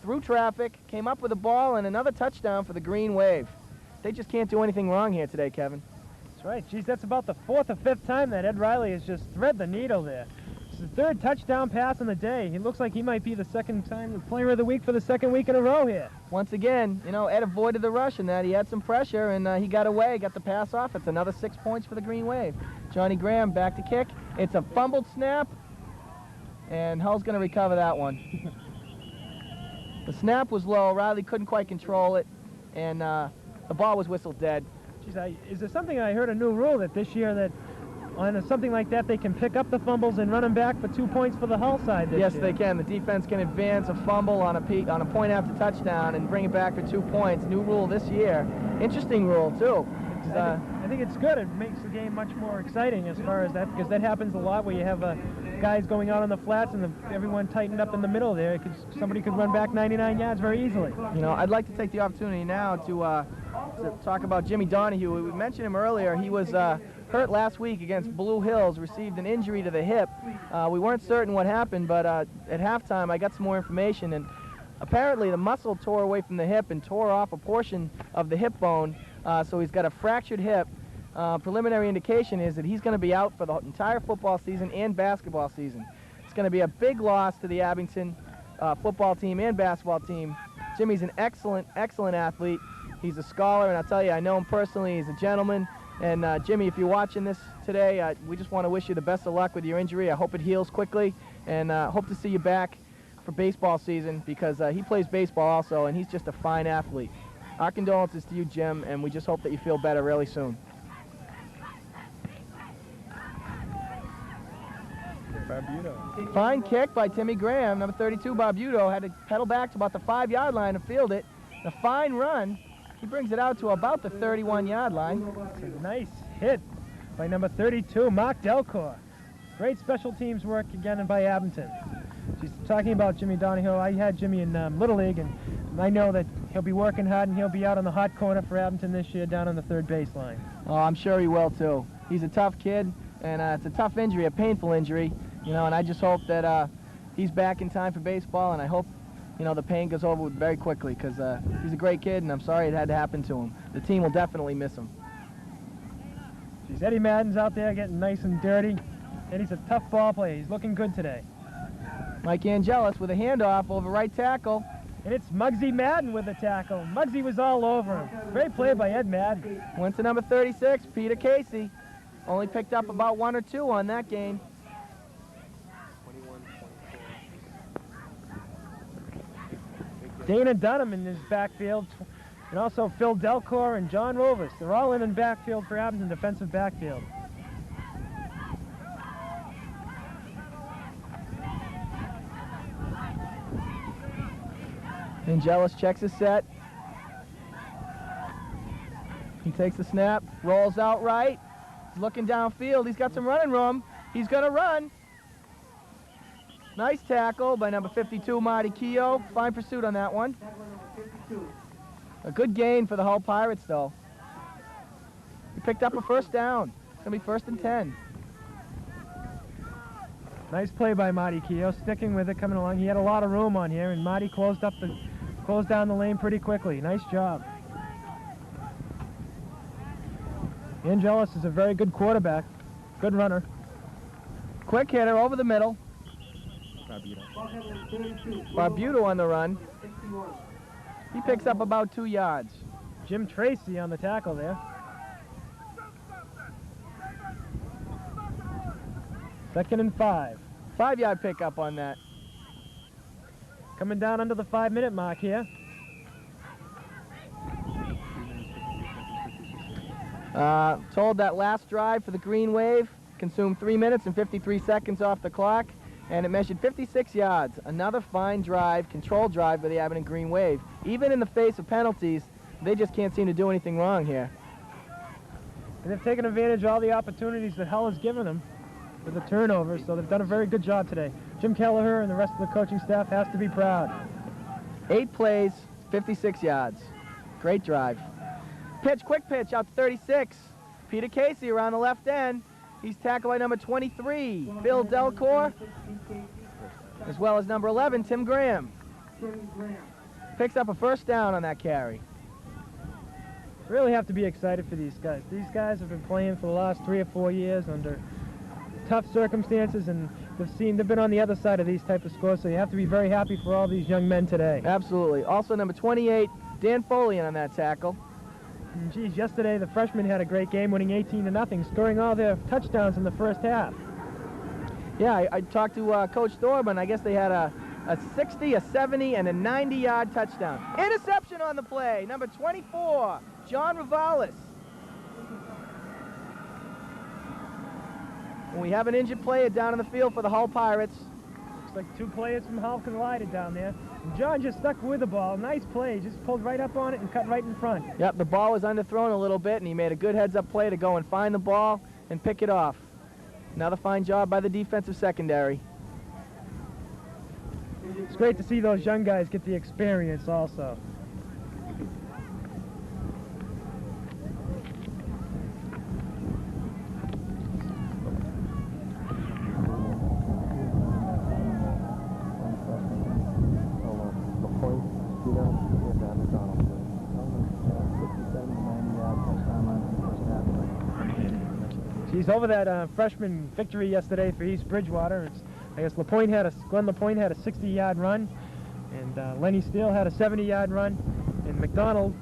through traffic, came up with a ball and another touchdown for the Green Wave. They just can't do anything wrong here today, Kevin. That's right. Geez, that's about the fourth or fifth time that Ed Riley has just thread the needle there. It's the third touchdown pass in the day. He looks like he might be the second time the player of the week for the second week in a row here. Once again, you know, Ed avoided the rush in that. He had some pressure, and he got away, got the pass off. It's another 6 points for the Green Wave. Johnny Graham back to kick. It's a fumbled snap, and Hull's going to recover that one. The snap was low. Riley couldn't quite control it, and the ball was whistled dead. Geez, is there something, I heard a new rule that this year that on something like that they can pick up the fumbles and run them back for 2 points for the Hull side this Yes, year? they can. The defense can advance a fumble on a point after touchdown and bring it back for 2 points. New rule this year. Interesting rule, too. I think it's good. It makes the game much more exciting as far as that, because that happens a lot where you have guys going out on the flats and everyone tightened up in the middle there. Somebody could run back 99 yards very easily. You know, I'd like to take the opportunity now to talk about Jimmy Donahue. We mentioned him earlier. He was hurt last week against Blue Hills, received an injury to the hip. We weren't certain what happened, but at halftime I got some more information, and apparently the muscle tore away from the hip and tore off a portion of the hip bone, so he's got a fractured hip. Preliminary indication is that he's going to be out for the entire football season and basketball season. It's going to be a big loss to the Abington football team and basketball team. Jimmy's an excellent, excellent athlete. He's a scholar, and I'll tell you, I know him personally. He's a gentleman. And Jimmy, if you're watching this today, we just want to wish you the best of luck with your injury. I hope it heals quickly, and hope to see you back for baseball season, because he plays baseball also, and he's just a fine athlete. Our condolences to you, Jim, and we just hope that you feel better really soon. Barbuto. Fine kick by Timmy Graham. Number 32, Barbuto, had to pedal back to about the 5-yard line to field it. The fine run. He brings it out to about the 31-yard line. It's a nice hit by number 32, Mark Delcourt. Great special teams work again by Abington. She's talking about Jimmy Donahoe. I had Jimmy in Little League, and I know that he'll be working hard, and he'll be out on the hot corner for Abington this year down on the third baseline. Oh, I'm sure he will, too. He's a tough kid, and it's a tough injury, a painful injury, you know, and I just hope that he's back in time for baseball, and I hope, you know, the pain goes over very quickly, because he's a great kid, and I'm sorry it had to happen to him. The team will definitely miss him. Geez, Eddie Madden's out there getting nice and dirty, and he's a tough ball player. He's looking good today. Mike Angelis with a handoff over right tackle. And it's Muggsy Madden with the tackle. Muggsy was all over him. Great play by Ed Madden. Went to number 36, Peter Casey. Only picked up about 1 or 2 on that game. Dana Dunham in his backfield, and also Phil Delcor and John Rovers. They're all in backfield for Abington, defensive backfield. Angelis checks his set. He takes the snap, rolls out right. He's looking downfield. He's got some running room. He's going to run. Nice tackle by number 52, Marty Keogh. Fine pursuit on that one. A good gain for the Hull Pirates, though. He picked up a first down. It's going to be 1st and 10. Nice play by Marty Keogh, sticking with it, coming along. He had a lot of room on here, and Marty closed down the lane pretty quickly. Nice job. Angelis is a very good quarterback, good runner. Quick hitter over the middle. Barbuto on the run. He picks up about 2 yards. Jim Tracy on the tackle there. Second and 5. 5-yard pickup on that. Coming down under the 5-minute mark here. Told that last drive for the Green Wave consumed 3 minutes and 53 seconds off the clock, and it measured 56 yards. Another fine drive, controlled drive by the Abington Green Wave. Even in the face of penalties, they just can't seem to do anything wrong here. And they've taken advantage of all the opportunities that Hull has given them with the turnovers, so they've done a very good job today. Jim Kelleher and the rest of the coaching staff has to be proud. 8 plays, 56 yards. Great drive. Pitch, quick pitch out to 36. Peter Casey around the left end. He's tackled by number 23, Phil Delcor, as well as number 11, Tim Graham. Picks up a first down on that carry. Really have to be excited for these guys. These guys have been playing for the last 3 or 4 years under tough circumstances, and they've been on the other side of these type of scores, so you have to be very happy for all these young men today. Absolutely. Also number 28, Dan Foley on that tackle. And geez, yesterday the freshmen had a great game, winning 18-0, scoring all their touchdowns in the first half. Yeah, I talked to Coach Thorburn. I guess they had a 60, a 70, and a 90-yard touchdown. Interception on the play, number 24, John Rivales. And we have an injured player down in the field for the Hull Pirates. Looks like 2 players from Hull collided down there. And John just stuck with the ball. Nice play. Just pulled right up on it and cut right in front. Yep, the ball was underthrown a little bit, and he made a good heads-up play to go and find the ball and pick it off. Another fine job by the defensive secondary. It's great to see those young guys get the experience also. He's over that freshman victory yesterday for East Bridgewater. I guess Glenn LaPointe had a 60-yard run, and Lenny Steele had a 70-yard run, and McDonald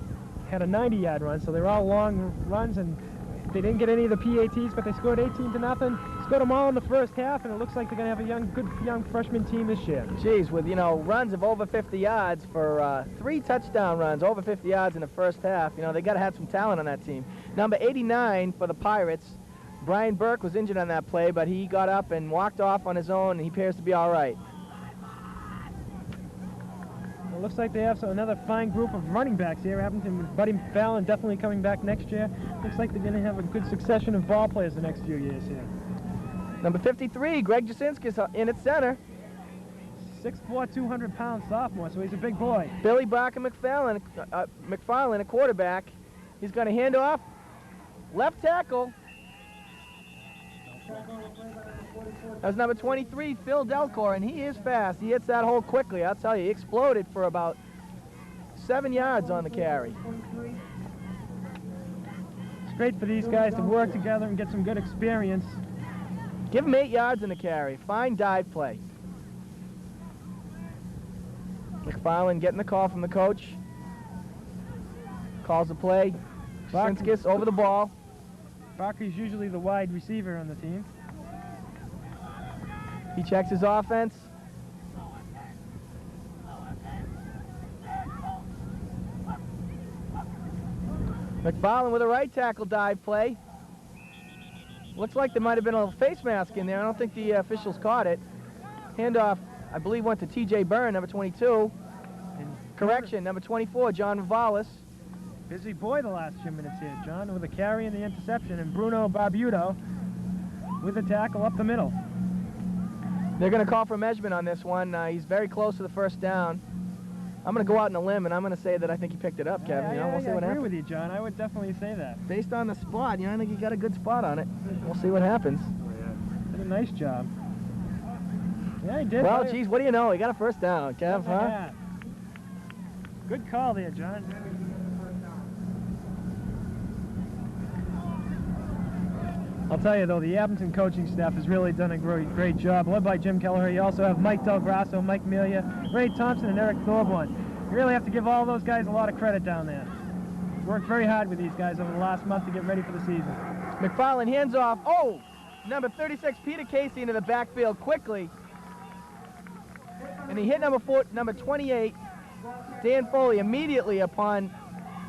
had a 90-yard run. So they're all long runs, and they didn't get any of the PATs, but they scored 18-0. Scored them all in the first half, and it looks like they're going to have a good young freshman team this year. Geez, with, runs of over 50 yards for 3 touchdown runs, over 50 yards in the first half, they got to have some talent on that team. Number 89 for the Pirates, Brian Burke, was injured on that play, but he got up and walked off on his own, and he appears to be all right. It looks like they have another fine group of running backs here. Abington with Buddy Fallon definitely coming back next year. Looks like they're going to have a good succession of ball players the next few years here. Number 53, Greg Jasinskis in at center. 6'4", 200-pound sophomore, so he's a big boy. Billy Barker McFarlane, a quarterback. He's going to hand off. Left tackle. That was number 23, Phil Delcor, and he is fast. He hits that hole quickly. I'll tell you, he exploded for about 7 yards on the carry. It's great for these guys to work together and get some good experience. Give him 8 yards in the carry. Fine dive play. McFarlane getting the call from the coach. Calls the play. Sinskis over the ball. Barker's usually the wide receiver on the team. He checks his offense. McFarlane with a right tackle dive play. Looks like there might have been a face mask in there. I don't think the officials caught it. Handoff, I believe, went to T.J. Byrne, number 22. Correction, number 24, John Rivalis. Busy boy the last few minutes here. John with a carry and the interception, and Bruno Barbuto with a tackle up the middle. They're going to call for measurement on this one. He's very close to the first down. I'm going to go out on a limb, and I'm going to say that I think he picked it up, Kevin. We'll see what happens. I agree with you, John. I would definitely say that. Based on the spot, I think he got a good spot on it. We'll see what happens. Did a nice job. Yeah, he did. Well, geez, what do you know? He got a first down, Kev, huh? Yeah. Good call there, John. I'll tell you, though, the Abington coaching staff has really done a great job, led by Jim Kelleher. You also have Mike Del Grasso, Mike Melia, Ray Thompson, and Eric Thorborn. You really have to give all those guys a lot of credit down there. Worked very hard with these guys over the last month to get ready for the season. McFarlane hands off. Oh! Number 36, Peter Casey, into the backfield quickly. And he hit number 28, Dan Foley, immediately upon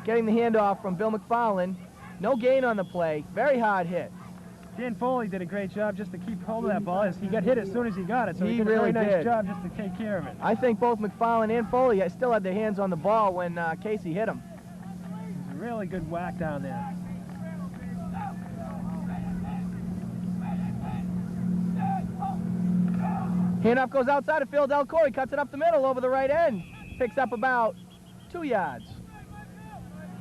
getting the handoff from Bill McFarlane. No gain on the play. Very hard hit. Dan Foley did a great job just to keep hold of that ball. He got hit as soon as he got it, so he did really a very nice job just to take care of it. I think both McFarlane and Foley still had their hands on the ball when Casey hit him. It was a really good whack down there. Handoff goes outside of Phil Delcor. He cuts it up the middle over the right end. Picks up about 2 yards.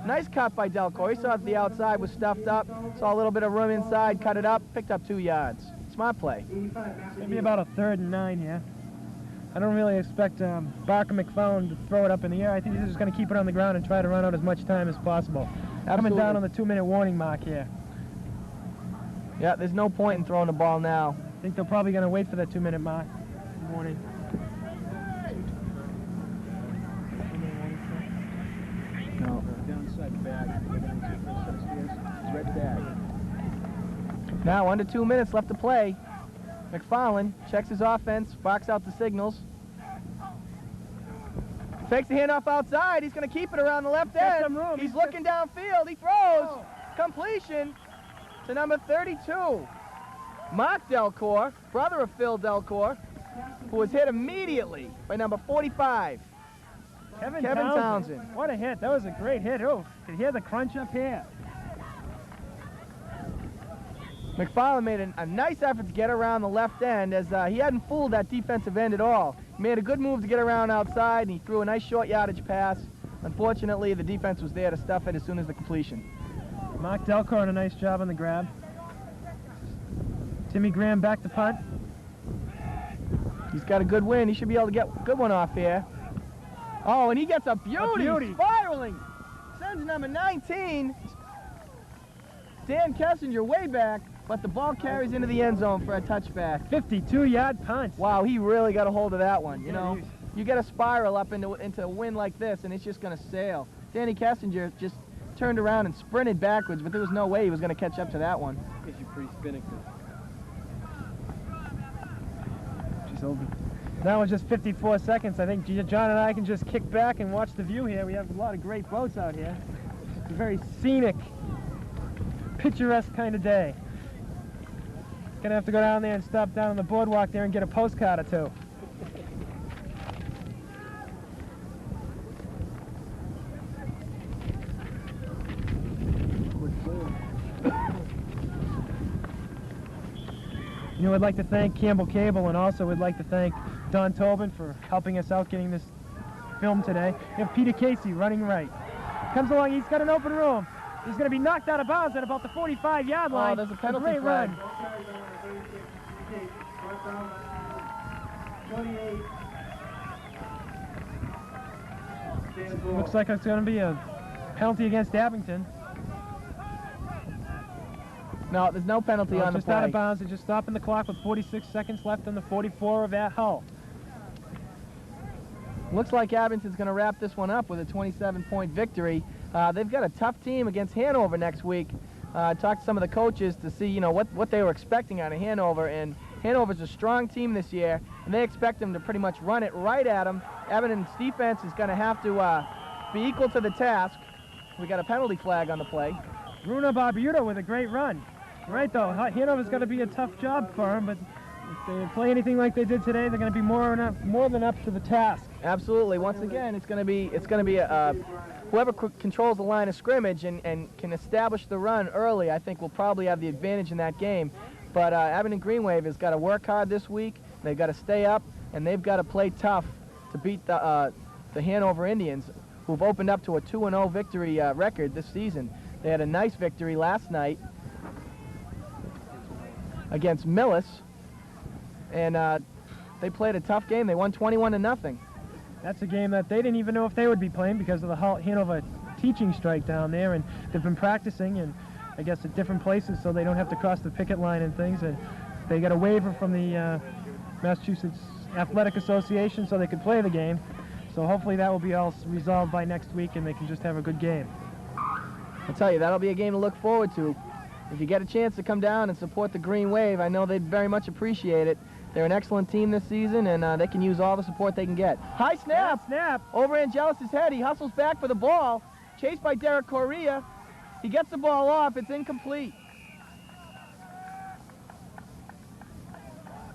Nice cut by Delcor. He saw that the outside was stuffed up. Saw a little bit of room inside, cut it up, picked up 2 yards. Smart play. Maybe about a 3rd and 9 here. I don't really expect Barker McFarlane to throw it up in the air. I think he's just going to keep it on the ground and try to run out as much time as possible. Coming down on the 2-minute warning mark here. Yeah, there's no point in throwing the ball now. I think they're probably going to wait for that 2-minute mark. Warning. No. Downside bag. Red bag. Now under 2 minutes left to play. McFarlane checks his offense, barks out the signals. Fakes the handoff outside. He's going to keep it around the left end. Some room. He's looking downfield. He throws. Completion to number 32. Mark Delcor, brother of Phil Delcor, who was hit immediately by number 45. Kevin Townsend. What a hit. That was a great hit. Oh, could hear the crunch up here. McFarlane made a nice effort to get around the left end as he hadn't fooled that defensive end at all. He made a good move to get around outside, and he threw a nice short yardage pass. Unfortunately, the defense was there to stuff it as soon as the completion. Mark Delcor on a nice job on the grab. Timmy Graham back to punt. He's got a good win. He should be able to get a good one off here. Oh, and he gets a beauty. Spiraling. Sends number 19, Dan Kessinger, way back, but the ball carries into the end zone for a touchback. 52-yard punt. Wow, he really got a hold of that one. You know, you get a spiral up into a wind like this, and it's just going to sail. Danny Kessinger just turned around and sprinted backwards, but there was no way he was going to catch up to that one. Gives you pretty spinning. That was just 54 seconds. I think John and I can just kick back and watch the view here. We have a lot of great boats out here. It's a very scenic, picturesque kind of day. Gonna have to go down there and stop down on the boardwalk there and get a postcard or two. You know, I'd like to thank Campbell Cable, and also would like to thank Don Tobin for helping us out getting this film today. We have Peter Casey running right. Comes along, he's got an open room. He's going to be knocked out of bounds at about the 45-yard line. Oh, there's a penalty great flag. run. Looks like it's going to be a penalty against Abington. No, there's no penalty No, on the just play. out of bounds. They're just stopping the clock with 46 seconds left on the 44 of Hull. Looks like Abington's going to wrap this one up with a 27-point victory. They've got a tough team against Hanover next week. Talked to some of the coaches to see, you know, what they were expecting out of Hanover, and Hanover's a strong team this year, and they expect them to pretty much run it right at them. Abington's defense is going to have to be equal to the task. We got a penalty flag on the play. Bruno Barbuto with a great run. Right, though, Hanover's going to be a tough job for them, but if they play anything like they did today, they're going to be more than up to the task. Absolutely. Once again, it's going to be whoever controls the line of scrimmage and can establish the run early, I think will probably have the advantage in that game. But Abington Green Wave has got to work hard this week. They've got to stay up, and they've got to play tough to beat the Hanover Indians, who've opened up to a 2-0 victory record this season. They had a nice victory last night against Millis, and they played a tough game. They won 21-0. That's a game that they didn't even know if they would be playing because of the Hanover teaching strike down there, and they've been practicing, and I guess at different places so they don't have to cross the picket line and things, and they got a waiver from the Massachusetts Athletic Association so they could play the game. So hopefully that will be all resolved by next week and they can just have a good game. I'll tell you, that'll be a game to look forward to. If you get a chance to come down and support the Green Wave, I know they'd very much appreciate it. They're an excellent team this season, and they can use all the support they can get. High snap! Snap! Over Angelis' head. He hustles back for the ball. Chased by Derek Correa. He gets the ball off. It's incomplete.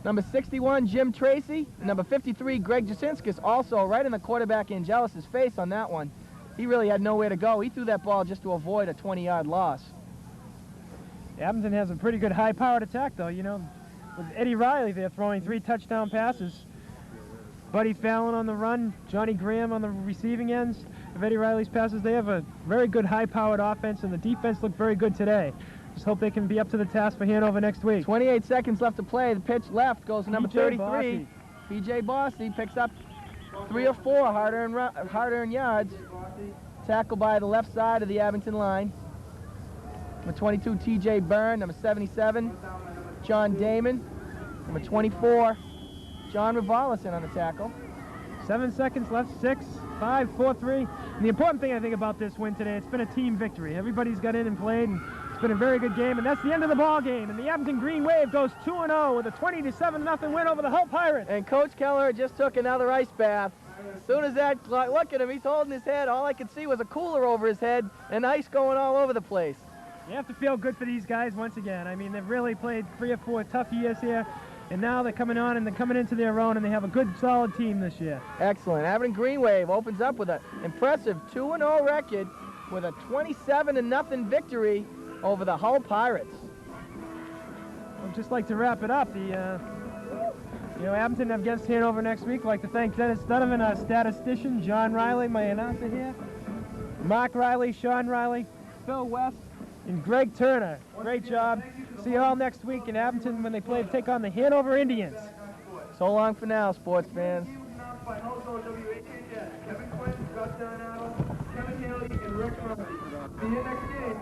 Number 61, Jim Tracy. Number 53, Greg Jasinskis, also right in the quarterback Angelis' face on that one. He really had nowhere to go. He threw that ball just to avoid a 20-yard loss. Abington has a pretty good high-powered attack, though. You know, with Eddie Riley, they're throwing 3 touchdown passes. Buddy Fallon on the run, Johnny Graham on the receiving ends of Eddie Riley's passes. They have a very good high-powered offense, and the defense looked very good today. Just hope they can be up to the task for Hanover next week. 28 seconds left to play. The pitch left goes to number 33. P.J. Bossy picks up 3 or 4 hard-earned yards. Tackled by the left side of the Abington line. Number 22, T.J. Byrne. Number 77, John Damon. Number 24, John Revolison on the tackle. 7 seconds left, 6, 5, 4, 3. And the important thing I think about this win today, it's been a team victory. Everybody's got in and played, and it's been a very good game, and that's the end of the ball game. And the Abington Green Wave goes 2-0 with a 20-7 win over the Hull Pirates. And Coach Keller just took another ice bath. As soon as that, look at him, he's holding his head. All I could see was a cooler over his head and ice going all over the place. You have to feel good for these guys once again. I mean, they've really played 3 or 4 tough years here, and now they're coming on and they're coming into their own, and they have a good, solid team this year. Excellent. Abington Green Wave opens up with an impressive 2-0 record with a 27-0 victory over the Hull Pirates. I'd just like to wrap it up. Abington against Hanover next week. I'd like to thank Dennis Donovan, our statistician, John Riley, my announcer here, Mark Riley, Sean Riley, Phil West, and Greg Turner. Great job. See you all next week in Abington when they take on the Hanover Indians. So long for now, sports fans. Kevin Quinn, Gus Donato, Kevin Haley, and Rick Murphy. See you next game.